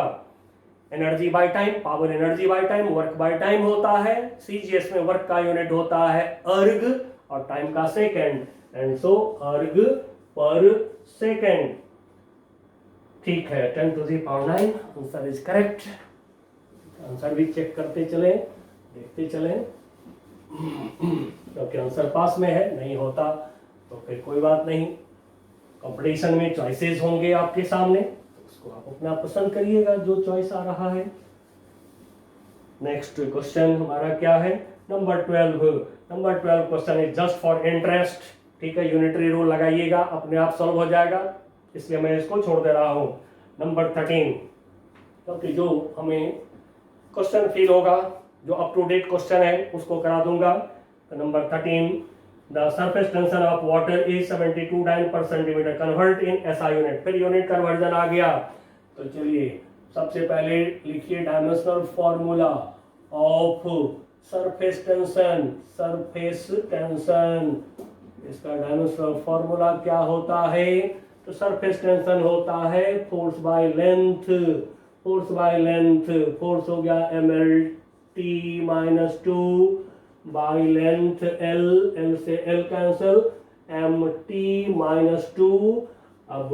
energy by time, power energy by time, work by time होता है। सीजीएस में वर्क का यूनिट होता है अर्ग और टाइम का सेकंड। एंड सो अर्ग पर सेकेंड। ठीक है, 10 to the power 9 answer is correct. Answer भी चेक करते चले, देखते चले, क्योंकि आंसर पास में है, नहीं होता तो फिर कोई बात नहीं। कंपटीशन में चॉइसेस होंगे आपके सामने, तो उसको आप अपना पसंद करिएगा जो चॉइस आ रहा है। नेक्स्ट क्वेश्चन हमारा क्या है, number 12। Number 12 question is just for interest. ठीक है, यूनिटरी रूल लगाइएगा, अपने आप सॉल्व हो जाएगा, इसलिए मैं इसको छोड़ दे रहा हूं। नंबर 13, क्योंकि जो हमें क्वेश्चन फील होगा, जो अप टू डेट क्वेश्चन है उसको करा दूंगा। तो number 13, the surface tension of water is 72 dyne per centimetre, convert in SI unit. फिर यूनिट कन्वर्जन आ गया, तो चलिए सबसे पहले लिखिए dimensional formula of surface tension. Surface tension, इसका डायमेंशनल फॉर्मूला क्या होता है, तो सरफेस टेंशन होता है force by length. Force by length, force हो गया mlt minus 2 by length l, l से l कैंसल, mt माइनस 2। अब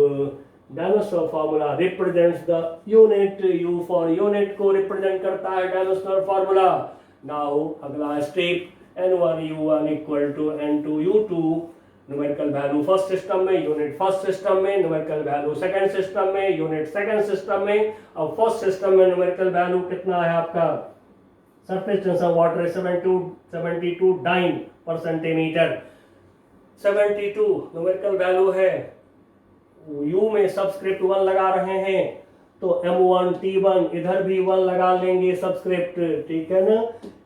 dimensional formula represents the unit, u for unit को रिप्रेजेंट करता है डायमेंशनल फॉर्मूला। नाउ अगला step, n1 u1 equal to n2 u2। Numerical value first system में, यूनिट फर्स्ट सिस्टम में, न्यूमेरिकल वैल्यू सेकंड सिस्टम में, यूनिट सेकंड सिस्टम में। अब फर्स्ट सिस्टम में न्यूमेरिकल वैल्यू कितना है आपका, surface tension water 72 dyne per centimetre. 72 numerical value है, u में सबस्क्रिप्ट 1 लगा रहे हैं, तो m1 t1 इधर भी 1 लगा लेंगे सबस्क्रिप्ट। ठीक है ना,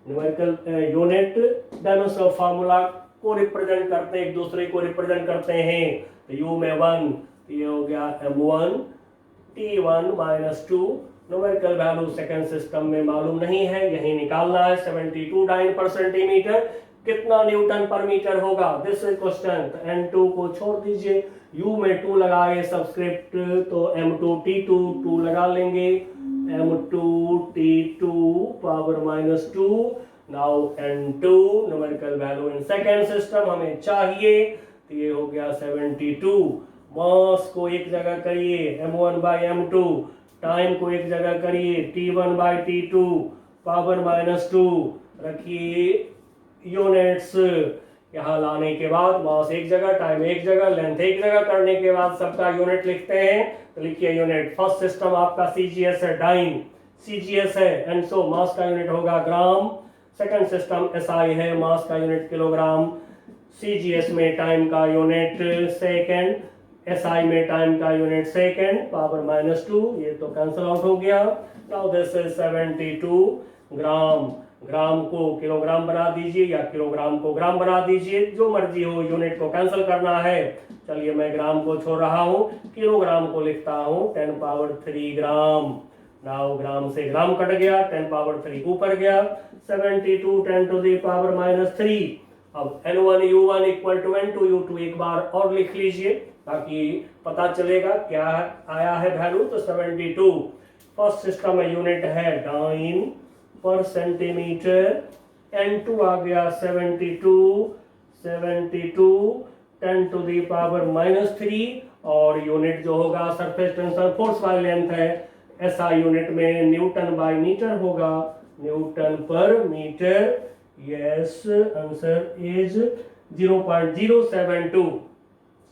न्यूमेरिकल यूनिट डायमेंशनल फार्मूला को रिप्रेजेंट करते हैं, एक दूसरे को रिप्रेजेंट करते हैं। तो u में 1, ये हो गया m1 t1 minus 2। Numerical value second system में मालूम नहीं है, यही निकालना है। 72 डाइन पर सेंटीमीटर कितना न्यूटन पर मीटर होगा, दिस इज क्वेश्चन। तो n2 को छोड़ दीजिए, u में 2 लगाए सबस्क्रिप्ट, तो m2 t2 2 लगा लेंगे, m2 t2 power minus 2। Now n2 numerical value in second system हमें चाहिए, तो ये हो गया 72। मास को एक जगह करिए, m1 बाई m2, टाइम को एक जगह करिए, t1 by t2 power minus 2, रखिए यूनिट्स। यहाँ लाने के बाद मास एक जगह, टाइम एक जगह, लेंथ एक जगह करने के बाद सबका यूनिट लिखते हैं। तो लिखिए यूनिट, फर्स्ट सिस्टम आपका सीजीएस है, डाइन सीजीएस है, एंड सो मास का यूनिट होगा ग्राम। सेकंड सिस्टम एसआई है, मास का यूनिट किलोग्राम। सीजीएस में टाइम का यूनिट सेकेंड, एसआई में टाइम का यूनिट सेकेंड, पावर माइनस 2, ये तो कैंसिल आउट हो गया। नाउ दिस इज 72 ग्राम। ग्राम को किलोग्राम बना दीजिए या किलोग्राम को ग्राम बना दीजिए, जो मर्जी हो, यूनिट को कैंसिल करना है। चलिए मैं ग्राम को छोड़ रहा हूँ, किलोग्राम को लिखता हूँ 10 पावर 3 ग्राम। नाउ ग्राम से ग्राम कट गया, 10 पावर 3 ऊपर गया, 72 10 टू द पावर माइनस 3। अब n1 u1 equal to n2 u2 एक बार और लिख लीजिए, ताकि पता चलेगा क्या आया है वैल्यू। तो 72 फर्स्ट सिस्टम में यूनिट है डाइन पर सेंटीमीटर, n2 आ गया 72 10 टू दी पावर माइनस 3, और यूनिट जो होगा surface tension force by length है, एसआई यूनिट में न्यूटन बाय मीटर होगा, Newton per metre. Yes, answer is 0.072।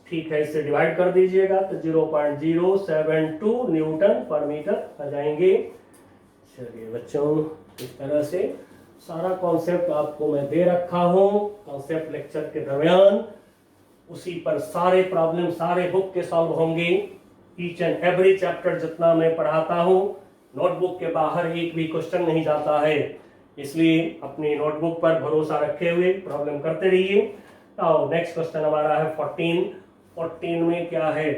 ठीक है, इससे डिवाइड कर दीजिएगा तो 0.072 न्यूटन पर मीटर आ जाएंगे। चलिए बच्चों, इस तरह से सारा कॉन्सेप्ट आपको मैं दे रखा हूँ कॉन्सेप्ट लेक्चर के दरमियान, उसी पर सारे प्रॉब्लम सारे बुक के सॉल्व होंगे। ईच एंड एवरी चैप्टर जितना मैं पढ़ाता हूँ, नोटबुक के बाहर एक भी क्वेश्चन नहीं जाता है, इसलिए अपनी नोटबुक पर भरोसा रखे हुए प्रॉब्लम करते रहिए। तो नेक्स्ट क्वेश्चन हमारा है 14 में क्या है,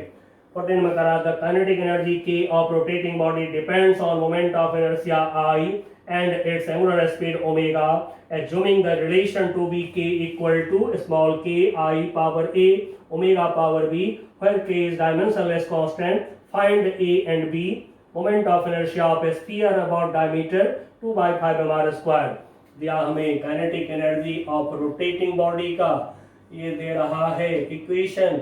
14 में करा द काइनेटिक एनर्जी के of rotating body depends on moment of inertia I and its angular speed omega, assuming the relation to be k equal to small k I power a omega power b, where k is dimensionless constant. Find a and b moment of inertia of a sphere about diameter 2 by 5 m r square। दिया हमें kinetic energy of rotating body का ये दे रहा है इक्वेशन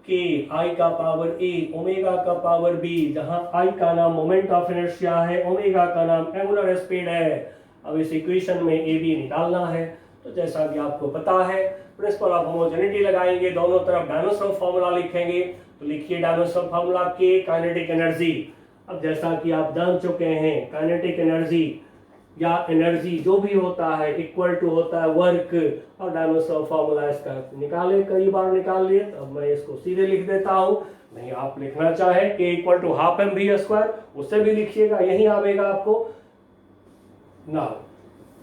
के आई का पावर ए ओमेगा का पावर बी, जहां आई का नाम मोमेंट ऑफ इनर्शिया है, ओमेगा का नाम एंगुलर स्पीड है। अब इस इक्वेशन में ए बी निकालना है। तो जैसा कि आपको पता है प्रिंसिपल ऑफ होमोजेनिटी लगाएंगे, दोनों तरफ डायमेंशनल फॉर्मूला लिखेंगे। तो लिखिए डायमेंशनल फॉर्मूला के काइनेटिक एनर्जी। अब जैसा कि आप जान चुके हैं काइनेटिक एनर्जी या एनर्जी जो भी होता है इक्वल टू होता है वर्क, और डायमेंशनल फॉर्मूला इसका निकाले, कई बार निकाल लिए। अब मैं इसको सीधे लिख देता हूँ, नहीं आप लिखना चाहे के equal to half M V square, उससे भी लिखिएगा, यही आएगा आपको ना।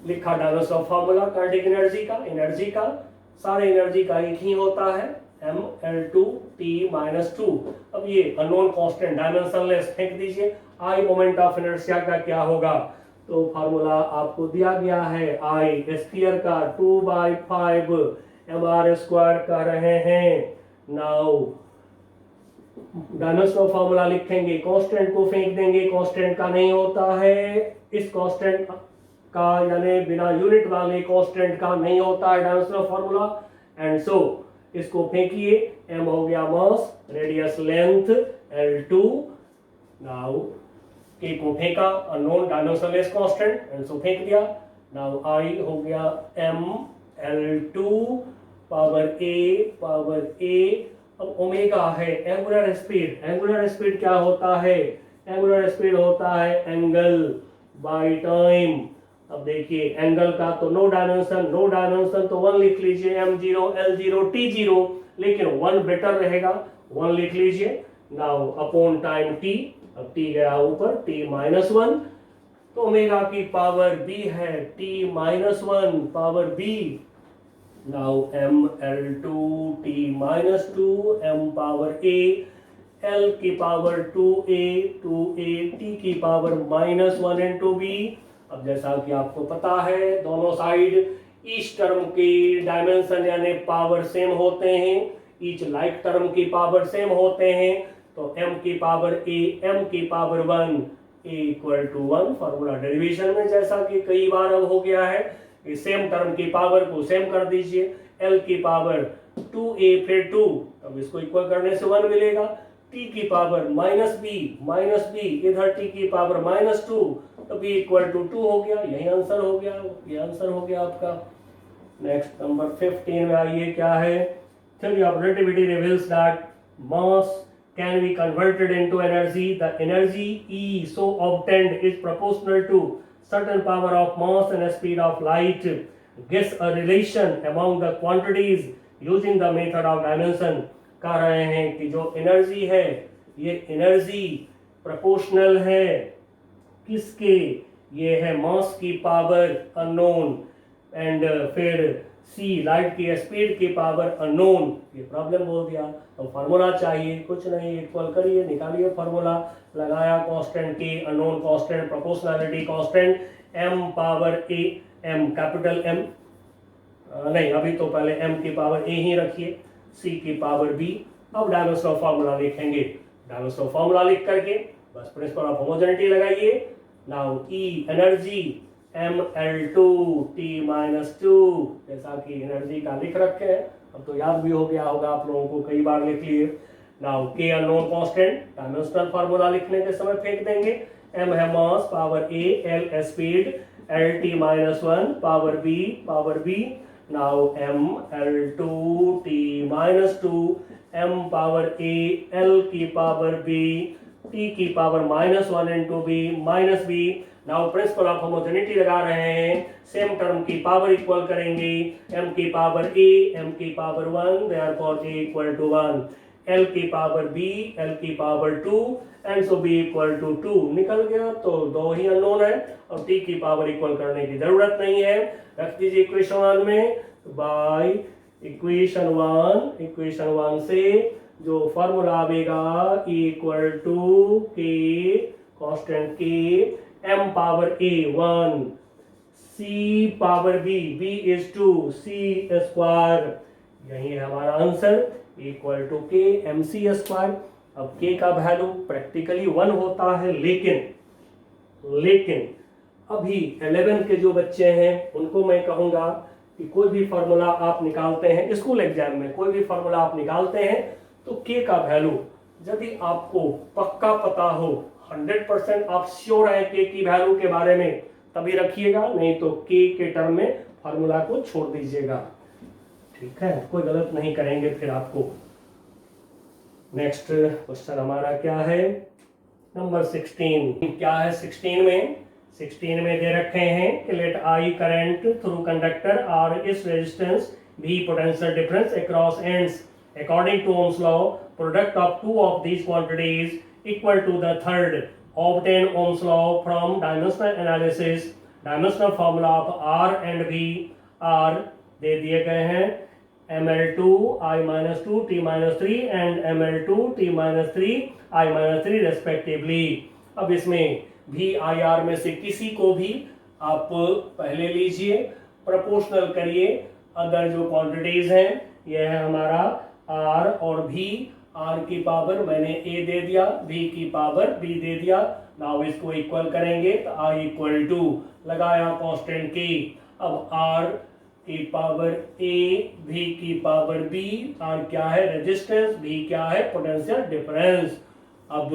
लिखा डायमेंशनल फॉर्मूला काइनेटिक एनर्जी का सारे एनर्जी का एक ही होता है mL2T-2। अब ये अननोन कांस्टेंट डायमेंशनलेस फेंक दीजिए। आई मोमेंट ऑफ इनर्शिया का क्या होगा, तो फार्मूला आपको दिया गया है, आई स्फीयर का 2/5 mr स्क्वायर कर रहे हैं। नाउ डायमेंशनल फॉर्मूला लिखेंगे, कांस्टेंट को फेंक देंगे, कांस्टेंट का नहीं होता है, इस कांस्टेंट का यानी बिना यूनिट वाले कांस्टेंट का नहीं होता है डायमेंशनल फॉर्मूला। एंड सो इसको फेंकिए, m हो गया mass, radius length L2। Now k को फेंका, unknown dimensionless constant, and so फेंक दिया। नाउ I हो गया m L2 पावर a। अब ओमेगा है एंगुलर स्पीड। एंगुलर स्पीड क्या होता है, एंगुलर स्पीड होता है एंगल बाय टाइम। अब देखिए एंगल का तो नो डायमेंशन तो 1 लिख लीजिए, m0 L0 T0, लेकिन 1 बेटर रहेगा, 1 लिख लीजिए। नाउ अपॉन टाइम t, अब t गया ऊपर, t-1, तो ओमेगा की पावर b है t-1 power b। Now mL2 t-2 m power a, l की पावर 2a t की पावर -1 इंटू b। अब जैसा कि आपको पता है दोनों साइड ईच टर्म की डायमेंशन यानी पावर सेम होते हैं, ईच लाइक टर्म की पावर सेम होते हैं। तो m की पावर a m की power 1 a equal to 1। Formula derivation में जैसा कि कई बार अब हो गया है कि सेम टर्म की पावर को सेम कर दीजिए, l की पावर 2a फिर 2, अब इसको इक्वल करने से 1 मिलेगा। t की पावर -b इधर t की पावर -2, तो b इक्वल टू 2 हो गया। यही आंसर हो गया, ये आंसर हो गया आपका। नेक्स्ट नंबर 15 में आइए, क्या है, theory of relativity reveals that mass can be converted into energy. The energy E so obtained is proportional to certain power of mass and speed of light. Guess a relation among the quantities using the method of dimension. कह रहे हैं कि जो एनर्जी है ये एनर्जी प्रोपोर्शनल है किसके, ये है मास की पावर अननोन, एंड फिर c लाइट की स्पीड की पावर अननोन। ये प्रॉब्लम बोल दिया, तो फार्मूला चाहिए, कुछ नहीं, इक्वल करिए, निकालिए फार्मूला, लगाया कांस्टेंट के unknown constant, proportionality constant, m power a, m capital m, नहीं अभी तो पहले m की पावर a ही रखिए, c की पावर b। अब डायमेंशनल फार्मूला लिखेंगे, डायमेंशनल फार्मूला लिख करके बस प्रिंसिपल ऑफ होमोजेनिटी लगाइए। Now E energy mL2 t-2, जैसा कि एनर्जी का लिख रखे हैं, अब तो याद भी हो गया होगा आप लोगों को, कई बार लिख लिए। Now K unknown constant, dimensional formula लिखने के समय फेंक देंगे, m है mass power a, l speed, l t-1 power b। Now mL2 t-2 m power a, l की पावर b, t की power -1 into b। Now principle of homogeneity लगा रहे हैं, सेम टर्म की पावर इक्वल करेंगे, m की पावर a, m की power 1, therefore a equal to 1, l की पावर b, l की power 2, and so b equal to 2 निकल गया। तो दो ही अननोन है और t की पावर इक्वल करने की जरूरत नहीं है, रख दीजिए इक्वेशन 1 में। बाय इक्वेशन 1 से जो फॉर्मूला आएगा E इक्वल टू के कांस्टेंट के m power a 1, c power b is 2, c square, यही है हमारा आंसर, इक्वल टू के mc स्क्वायर। अब k का वैल्यू प्रैक्टिकली 1 होता है, लेकिन अभी 11 के जो बच्चे हैं उनको मैं कहूंगा कि कोई भी फार्मूला आप निकालते हैं स्कूल एग्जाम में, कोई भी फार्मूला आप निकालते हैं तो के का वैल्यू यदि आपको पक्का पता हो, 100% आप श्योर हैं के की वैल्यू के बारे में, तभी रखिएगा, नहीं तो के टर्म में फार्मूला को छोड़ दीजिएगा। ठीक है, कोई गलत नहीं करेंगे फिर आपको। नेक्स्ट क्वेश्चन हमारा क्या है, नंबर 16। क्या है 16 में? 16 में दे रखे हैं कि let I current through conductor और इस रेजिस्टेंस भी potential difference across ends according to Ohm's law, product of two of these quantities equal to the third. Obtain Ohm's law from dimensional analysis. Dimensional formula of R and V are दे दिए गए हैं ml2 I-2 T-3 and ml2 T-3 I-3 respectively. अब इसमें VIR में से किसी को भी आप पहले लीजिए, प्रोपोर्शनल करिए। अदर जो क्वांटिटीज हैं यह है हमारा R और V। R की पावर मैंने A दे दिया, V की पावर B दे दिया। नाउ इसको इक्वल करेंगे तो I इक्वल टू लगाया कांस्टेंट K। अब R की पावर A, V की पावर B, R क्या है रेजिस्टेंस, V क्या है पोटेंशियल डिफरेंस। अब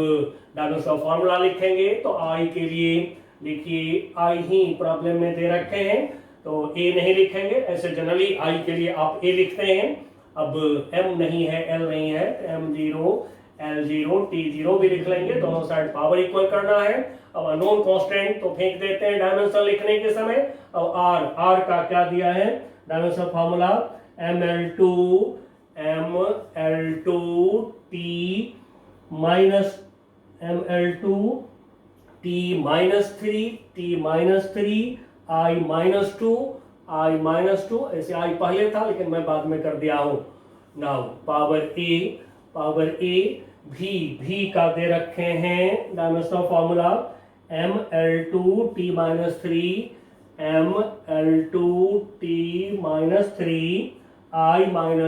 डायमेंशनल फॉर्मूला लिखेंगे तो I के लिए लिखिए, I ही प्रॉब्लम में दे रखे हैं तो A नहीं लिखेंगे, ऐसे जनरली I के लिए आप A लिखते हैं। अब M नहीं है, L नहीं है, M0 L0 T0 भी लिख लेंगे, दोनों साइड पावर इक्वल करना है। अब अननोन कांस्टेंट तो फेंक देते हैं डायमेंशन लिखने के समय। अब R का क्या दिया है dimension formula, ML2 T minus ML2 T-3 I-2 ऐसे I पहले था लेकिन मैं बाद में कर दिया हूं। नाउ पावर A V का दे रखे हैं dimensional formula ML2 T-3 I-1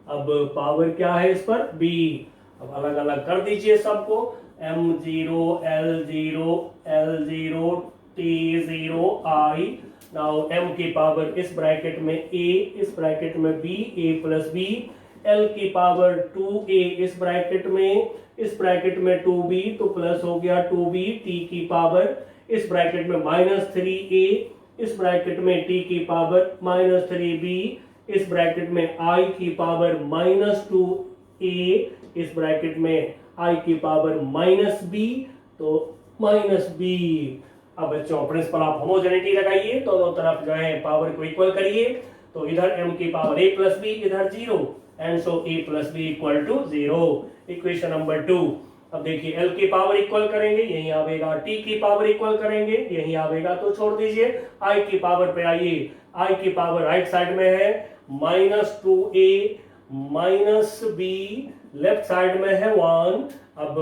अब पावर क्या है इस पर B। अब अलग अलग कर दीजिए सबको, M0 L0 T0 I। Now M की पावर इस ब्रैकेट में A, इस ब्रैकेट में B, A plus B। L की पावर 2A इस ब्रैकेट में 2B तो प्लस हो गया 2B। T की पावर इस ब्रैकेट में -3A, इस ब्रैकेट में T की पावर -3B, इस ब्रैकेट में I की पावर -2A, इस ब्रैकेट में I की पावर -B तो -B। अब बच्चों प्रिंसिपल ऑफ होमोजेनिटी लगाइए, दोनों तरफ जो है पावर को इक्वल करिए तो इधर M की पावर A प्लस B, इधर 0 and so A plus B equal to 0। Equation number 2। अब देखिए L की पावर इक्वल करेंगे, यही आवेगा, T की पावर इक्वल करेंगे, यही आवेगा, तो छोड़ दीजिए। I की पावर पे आइए, I की पावर राइट साइड में है -2A -B, लेफ्ट साइड में है 1। अब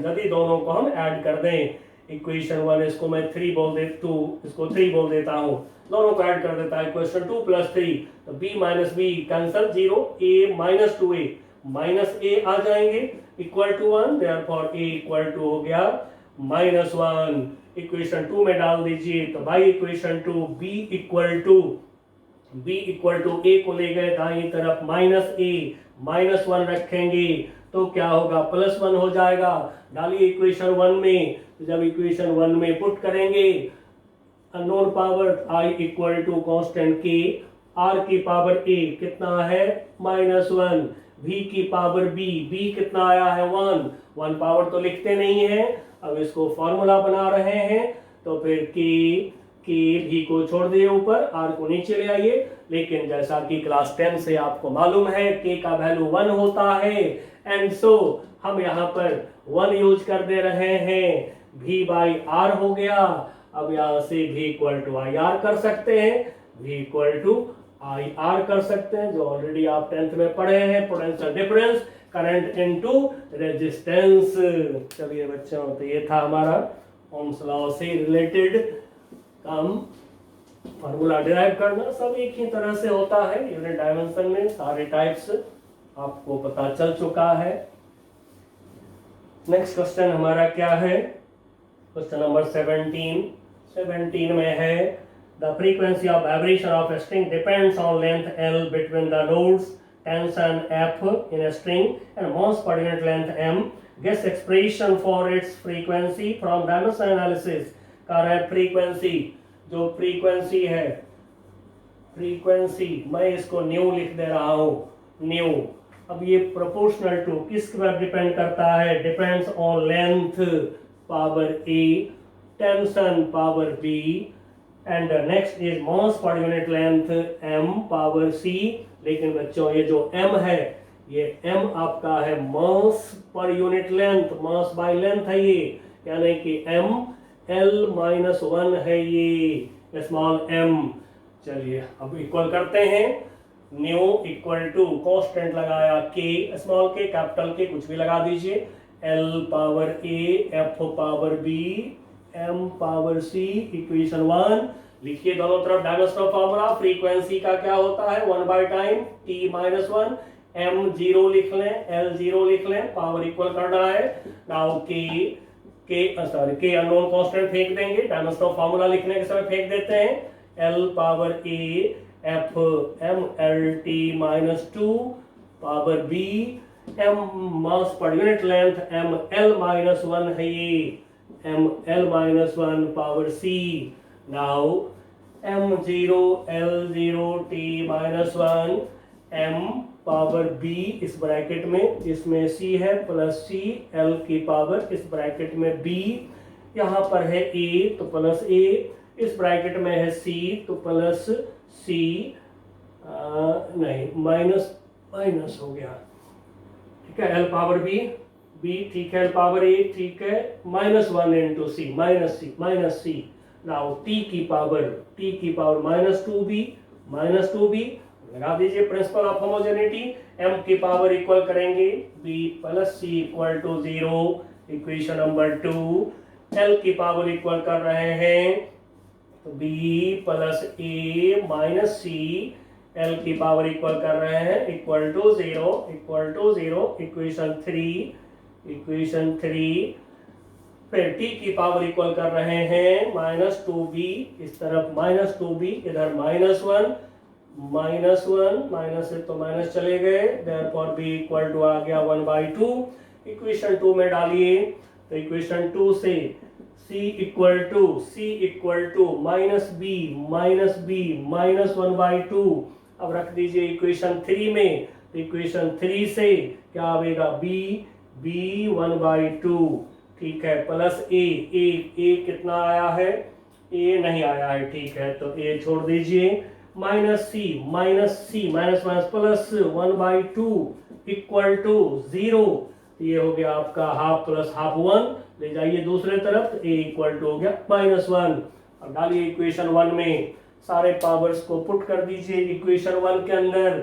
यदि दोनों को हम ऐड कर दें, इक्वेशन 1 इसको मैं 3 बोल दे, 2 इसको 3 बोल देता हूं, दोनों को ऐड कर देता है, इक्वेशन 2 + 3 तो B - B cancel, 0 A -2A -A आ जाएंगे equal to 1, therefore A equal to हो गया -1। इक्वेशन 2 में डाल दीजिए तो by equation 2 B equal to A को ले गए दाईं तरफ -A -1 रखेंगे तो क्या होगा +1 हो जाएगा। डालिए इक्वेशन 1 में, तो जब इक्वेशन 1 में पुट करेंगे unknown power I equal to constant K, R की पावर A कितना है -1, V की पावर B कितना आया है 1 पावर तो लिखते नहीं है। अब इसको फॉर्मूला बना रहे हैं तो फिर K V को छोड़ दिए ऊपर, R को नीचे ले आइए। लेकिन जैसा कि क्लास 10 से आपको मालूम है K का वैल्यू 1 होता है एंड सो हम यहाँ पर 1 यूज कर दे रहे हैं, V/R हो गया। अब यहाँ से V इक्वल टू IR कर सकते हैं, V इक्वल टू IR कर सकते हैं, जो ऑलरेडी आप 10th में पढ़े हैं, potential difference current into resistance. चलिए बच्चों, तो ये था हमारा ओम्स लॉ से रिलेटेड काम, फार्मूला डिराइव करना सब एक ही तरह से होता है। यूनिट डायमेंशन में सारे टाइप्स आपको पता चल चुका है। नेक्स्ट क्वेश्चन हमारा क्या है, क्वेश्चन नंबर 17 में है The frequency of vibration of a string depends on length L between the nodes, tension F in a string, and mass per unit length M. Guess expression for its frequency from dimension analysis. कर है frequency, जो frequency है, frequency मैं इसको न्यू लिख दे रहा हूँ, न्यू. अब ये proportional to किस पर डिपेंड करता है? Depends on length power A, tension power B, and next is mass per unit length M power C. लेकिन बच्चों ये जो M है, ये M आपका है mass per unit length, mass by length है ये, यानी कि M L-1 है ये स्मॉल m. चलिए अब इक्वल करते हैं. न्यू इक्वल टू कांस्टेंट लगाया k, small k, capital k, कुछ भी लगा दीजिए. L power A, F power B, M power C, equation 1. लिखिए दोनों तरफ डायमेंशनल फार्मूला. फ्रीक्वेंसी का क्या होता है? 1 बाय टाइम t-1. M 0 लिख लें, L 0 लिख लें, पावर इक्वल करना है. नाउ k अननोन कांस्टेंट फेंक देंगे, डायमेंशनल फार्मूला लिखने के समय फेंक देते हैं. L power A, F M L t-2 power B, M mass per unit length M L-1 है ये, M L-1 पावर C. नाउ M 0 L 0 t-1 M power B इस ब्रैकेट में, इसमें C है प्लस C, L की पावर इस ब्रैकेट में B, यहाँ पर है A तो प्लस A, इस ब्रैकेट में है C तो प्लस C, नहीं माइनस माइनस हो गया, ठीक है. L पावर B ठीक है, L पावर A ठीक है, -1 into C, minus C. Now T की पावर -2B लगा दीजिए प्रिंसिपल ऑफ होमोजेनिटी. M की पावर इक्वल करेंगे B plus C equal to 0, equation number 2. L की पावर इक्वल कर रहे हैं तो B plus A minus C, L की पावर इक्वल कर रहे हैं इक्वल टू 0, इक्वेशन 3. फिर T की पावर इक्वल कर रहे हैं -2B, इस तरफ -2B, इधर -1, माइनस से तो माइनस चले गए, देयरफॉर B इक्वल टू आ गया 1/2. इक्वेशन 2 में डालिए तो इक्वेशन 2 से C इक्वल टू -B -1/2. अब रख दीजिए इक्वेशन 3 में, तो इक्वेशन 3 से क्या आएगा? B 1/2, ठीक है, प्लस A कितना आया है? A नहीं आया है, ठीक है, तो A छोड़ दीजिए. Minus C plus 1/2 equal to 0. ये हो गया आपका हाफ प्लस हाफ 1. ले जाइए दूसरे तरफ, तो A इक्वल टू हो गया -1. अब डालिए इक्वेशन 1 में, सारे पावर्स को पुट कर दीजिए इक्वेशन 1 के अंदर.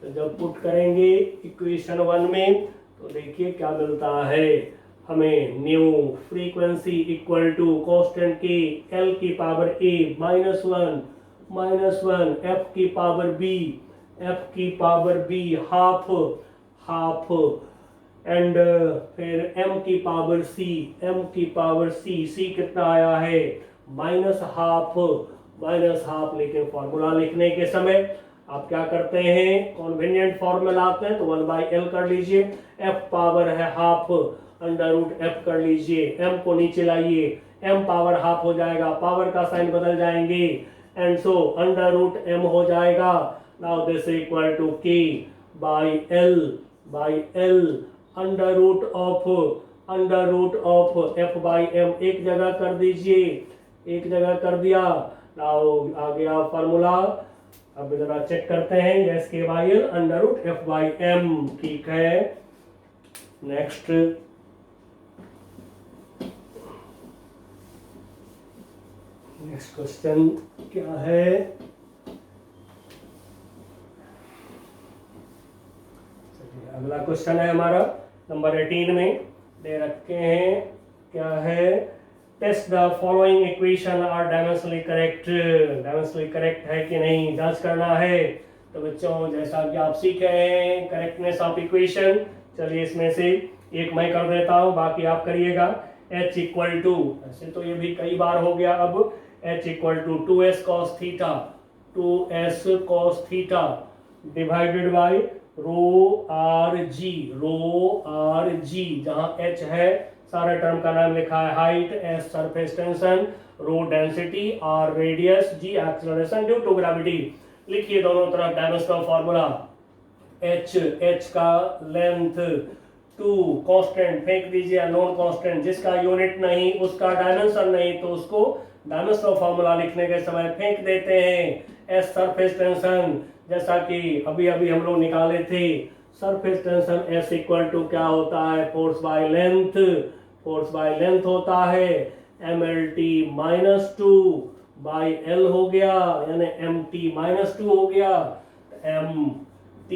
तो जब पुट करेंगे इक्वेशन 1 में तो देखिए क्या मिलता है हमें. Nu frequency equal to constant के L की पावर A -1, F की पावर B हाफ, एंड फिर M की पावर C कितना आया है? Minus half. लेकिन फॉर्मूला लिखने के समय आप क्या करते हैं? कॉन्वेनिएंट फॉर्म में लाते हैं, तो 1/L कर लीजिए. F पावर है हाफ, √F कर लीजिए. M को नीचे लाइए, M पावर हाफ हो जाएगा, पावर का साइन बदल जाएंगे, एंड सो √M हो जाएगा. Now this equal to K by L under root of F/M एक जगह कर दीजिए, एक जगह कर दिया. नाउ आ गया फॉर्मूला. अब जरा चेक करते हैं, यस K/L √F/M, ठीक है. नेक्स्ट क्वेश्चन क्या है? अगला क्वेश्चन है हमारा नंबर 18 में दे रखे हैं. क्या है? Test the following equation are dimensionally correct है कि नहीं, जांच करना है. तो बच्चों जैसा कि आप सीख रहे हैं करेक्टनेस ऑफ इक्वेशन, चलिए इसमें से एक मैं कर देता हूं, बाकी आप करिएगा. H इक्वल टू, ऐसे तो ये भी कई बार हो गया, अब h equal to 2s cos theta, 2s cos theta divided by rho R G, जहां h है सारा टर्म का नाम लिखा है height, s surface tension, rho density, r radius, g acceleration due to gravity. लिखिए दोनों तरफ डायमेंशनल फार्मूला, h का लेंथ, 2 कांस्टेंट फेंक दीजिए, नॉन कांस्टेंट जिसका यूनिट नहीं उसका डायमेंशन नहीं तो उसको डायमेंशनल फार्मूला लिखने के समय फेंक देते हैं। s सरफेस टेंशन जैसा कि अभी अभी हम लोग निकाले थे, surface tension S equal to क्या होता है, फोर्स बाय लेंथ होता है, MLT माइनस 2 बाई L हो गया, यानी MT माइनस 2 हो गया, MT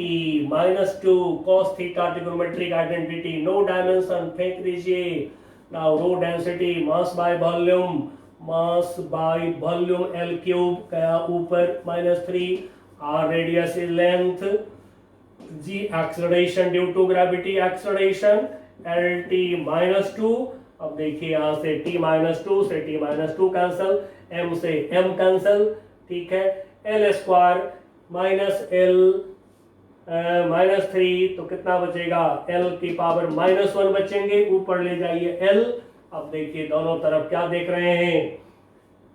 minus 2 cos theta trigonometric identity, no dimension फेंक दीजिए। Now rho density mass by volume L cube गया ऊपर -3, R radius is length, G acceleration due to gravity acceleration, LT minus 2। अब देखिए यहां से T माइनस 2 से T माइनस 2 कैंसल, M से M कैंसल, ठीक है, L square minus L minus 3 तो कितना बचेगा, L की पावर -1 बचेंगे, ऊपर ले जाइए L। अब देखिए दोनों तरफ क्या देख रहे हैं,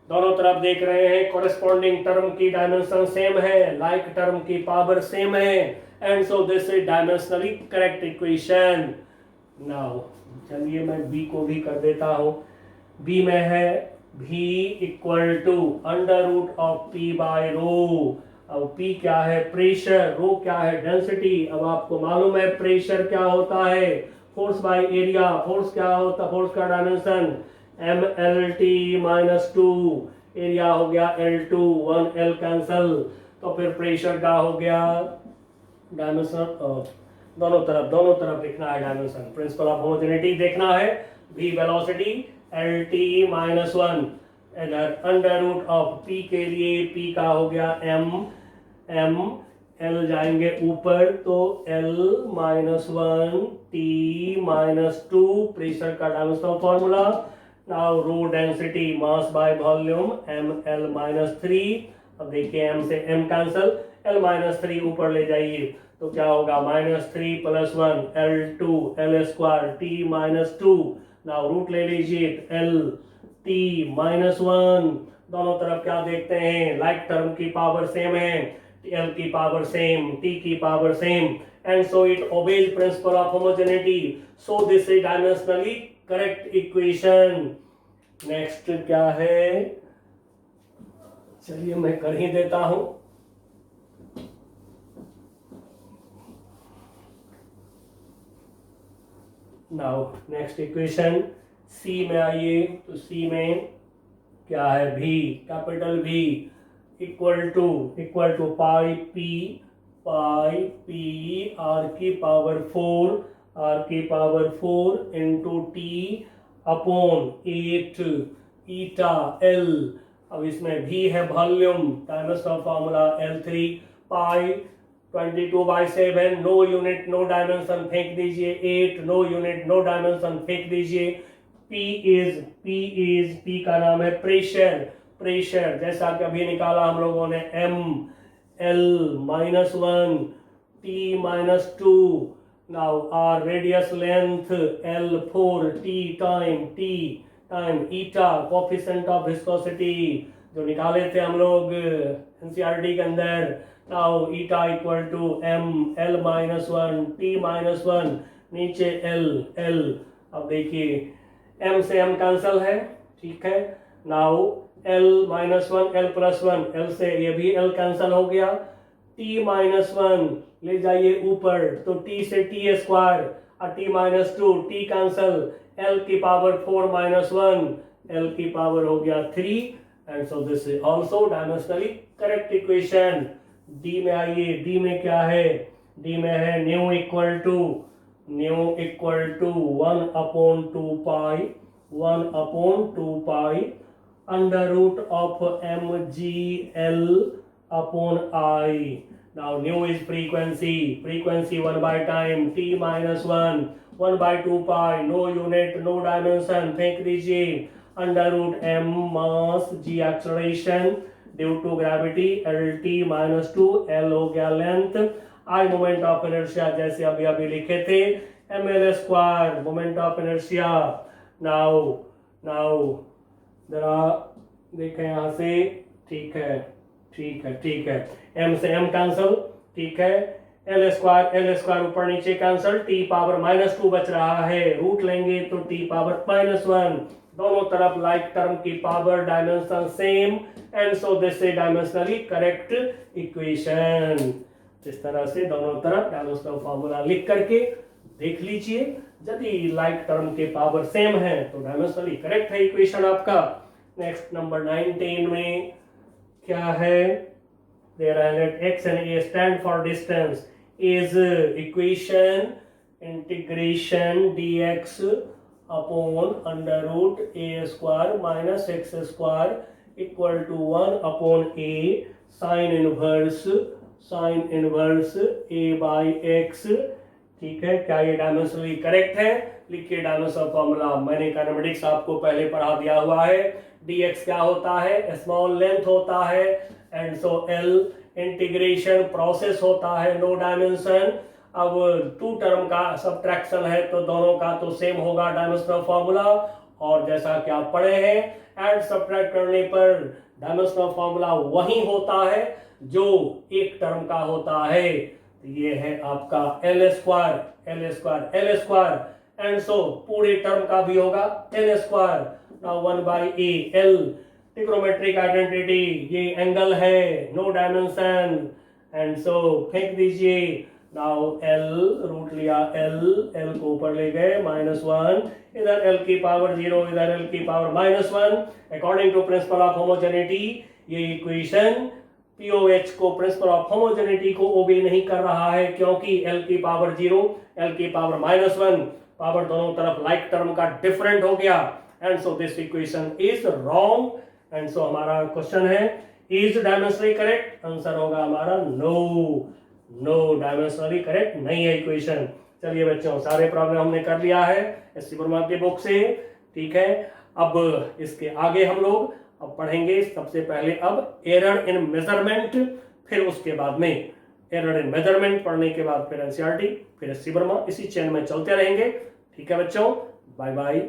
दोनों तरफ देख रहे हैं कॉरेस्पॉन्डिंग टर्म की डायमेंशन सेम है, लाइक टर्म की पावर सेम है, and so this is dimensionally correct equation. Now चलिए मैं बी को भी कर देता हूं। बी में है v equal to under root of p by rho. अब p क्या है, प्रेशर, रो क्या है, डेंसिटी। अब आपको मालूम है प्रेशर क्या होता है, फोर्स बाय एरिया, फोर्स क्या होता है, फोर्स का डायमेंशन MLT माइनस 2, एरिया हो गया L2, 1L कैंसल, तो फिर प्रेशर का हो गया डायमेंशन, दोनों तरफ लिखना है डायमेंशन, प्रिंसिपल ऑफ होमोजेनिटी देखना है। v वेलोसिटी LT माइनस 1, इधर अंडर रूट ऑफ p के लिए p का हो गया m, L जाएंगे ऊपर तो L minus 1 T minus 2, pressure का dimensional formula. Now rho density mass by volume ML minus 3। अब देखिए m से m कैंसल, L माइनस 3 ऊपर ले जाइए तो क्या होगा, -3 + 1 L2 L square T minus 2। Now root ले लीजिए L T माइनस 1, दोनों तरफ क्या देखते हैं, लाइक टर्म की पावर सेम है, L की पावर सेम, T की power same, and so it obeys principal of homogeneity, so this is dimensionally correct equation. Next क्या है, चलिए मैं कर ही देता हूं। नाउ नेक्स्ट इक्वेशन सी में आइए, तो सी में क्या है, v capital V equal to pi p r की power 4 into t upon 8 eta L। अब इसमें v है volume, dimensional formula L3 pi 22/7, no unit no dimension फेंक दीजिए, 8 नो यूनिट नो डायमेंशन फेंक दीजिए। P का नाम है प्रेशर जैसा कि अभी निकाला हम लोगों ने, ML -1 T -2। Now R radius length L4 T time eta, coefficient of viscosity जो निकाले थे हम लोग एनसीईआरटी के अंदर। Now eta equal to ML -1 T -1, नीचे L। अब देखिए m से m कैंसल है, ठीक है। नाउ L -1 L + 1, L से ये भी L कैंसल हो गया, T -1 ले जाइए ऊपर तो T से T स्क्वायर और T -2 T कैंसल, L की पावर 4 -1, L की पावर हो गया 3, and so this is also dimensionally correct equation. D में आइए, D में क्या है, D में है nu equal to 1/2 pi under root of mgl upon I। Now nu is frequency 1 by time, t -1 1/2 pi, no unit no dimension फेंक दीजिए, under root m mass g acceleration due to gravity lt minus 2 l हो गया length, I moment of inertia जैसे अभी अभी लिखे थे ml square moment of inertia. नाउ जरा देखें यहाँ से, ठीक है m से m कैंसल, ठीक है l स्क्वायर ऊपर नीचे कैंसल, t पावर माइनस 2 बच रहा है, रूट लेंगे तो t पावर माइनस 1, दोनों तरफ लाइक टर्म की power dimension same and so this is dimensionally correct equation. इस तरह से दोनों तरफ डायमेंशनल फॉर्मूला लिख करके देख लीजिए, यदि लाइक टर्म के पावर सेम है तो डायमेंशनली करेक्ट है इक्वेशन आपका। नेक्स्ट नंबर 19 में क्या है, there are let x and a stand for distance is equation integration dx upon under root a square minus x square equal to 1 upon a sin inverse a by x। ठीक है, क्या ये डायमेंशनली करेक्ट है? लिखिए डायमेंशनल फॉर्मूला, मैंने काइनेमेटिक्स आपको पहले पढ़ा दिया हुआ है। dx क्या होता है? स्मॉल लेंथ होता है and so l integration process होता है, नो डायमेंशन। अब टू टर्म का सब्ट्रैक्शन है तो दोनों का तो सेम होगा डायमेंशनल फॉर्मूला, और जैसा कि आप पढ़े हैं एड सब्ट्रैक्ट करने पर डायमेंशनल फॉर्मूला वही होता है जो एक टर्म का होता है। तो ये है आपका l स्क्वायर एंड सो पूरे टर्म का भी होगा l square. Now 1/a l trigonometric identity, ये एंगल है, नो डायमेंशन एंड सो फेंक दीजिए। नाउ l रूट लिया, l को ऊपर ले गए -1, इधर l की पावर 0, इधर l की power -1। According to principle of homogeneity ये इक्वेशन POH को प्रिंसिपल ऑफ होमोजेनिटी को ओबे नहीं कर रहा है, क्योंकि l की पावर 0, l की पावर -1 पावर दोनों तरफ लाइक टर्म का डिफरेंट हो गया and so this equation is wrong and so हमारा क्वेश्चन है इज डायमेंशनली करेक्ट, आंसर होगा हमारा नो डायमेंशनली करेक्ट नहीं है इक्वेशन। चलिए बच्चों, सारे प्रॉब्लम हमने कर लिया है एससी वर्मा के बुक से, ठीक है। अब इसके आगे हम लोग अब पढ़ेंगे सबसे पहले अब एरर इन मेजरमेंट, फिर उसके बाद में एरर इन मेजरमेंट पढ़ने के बाद फिर एनसीईआरटी, फिर एससी वर्मा, इसी चैन में चलते रहेंगे। ठीक है बच्चों, बाय बाय।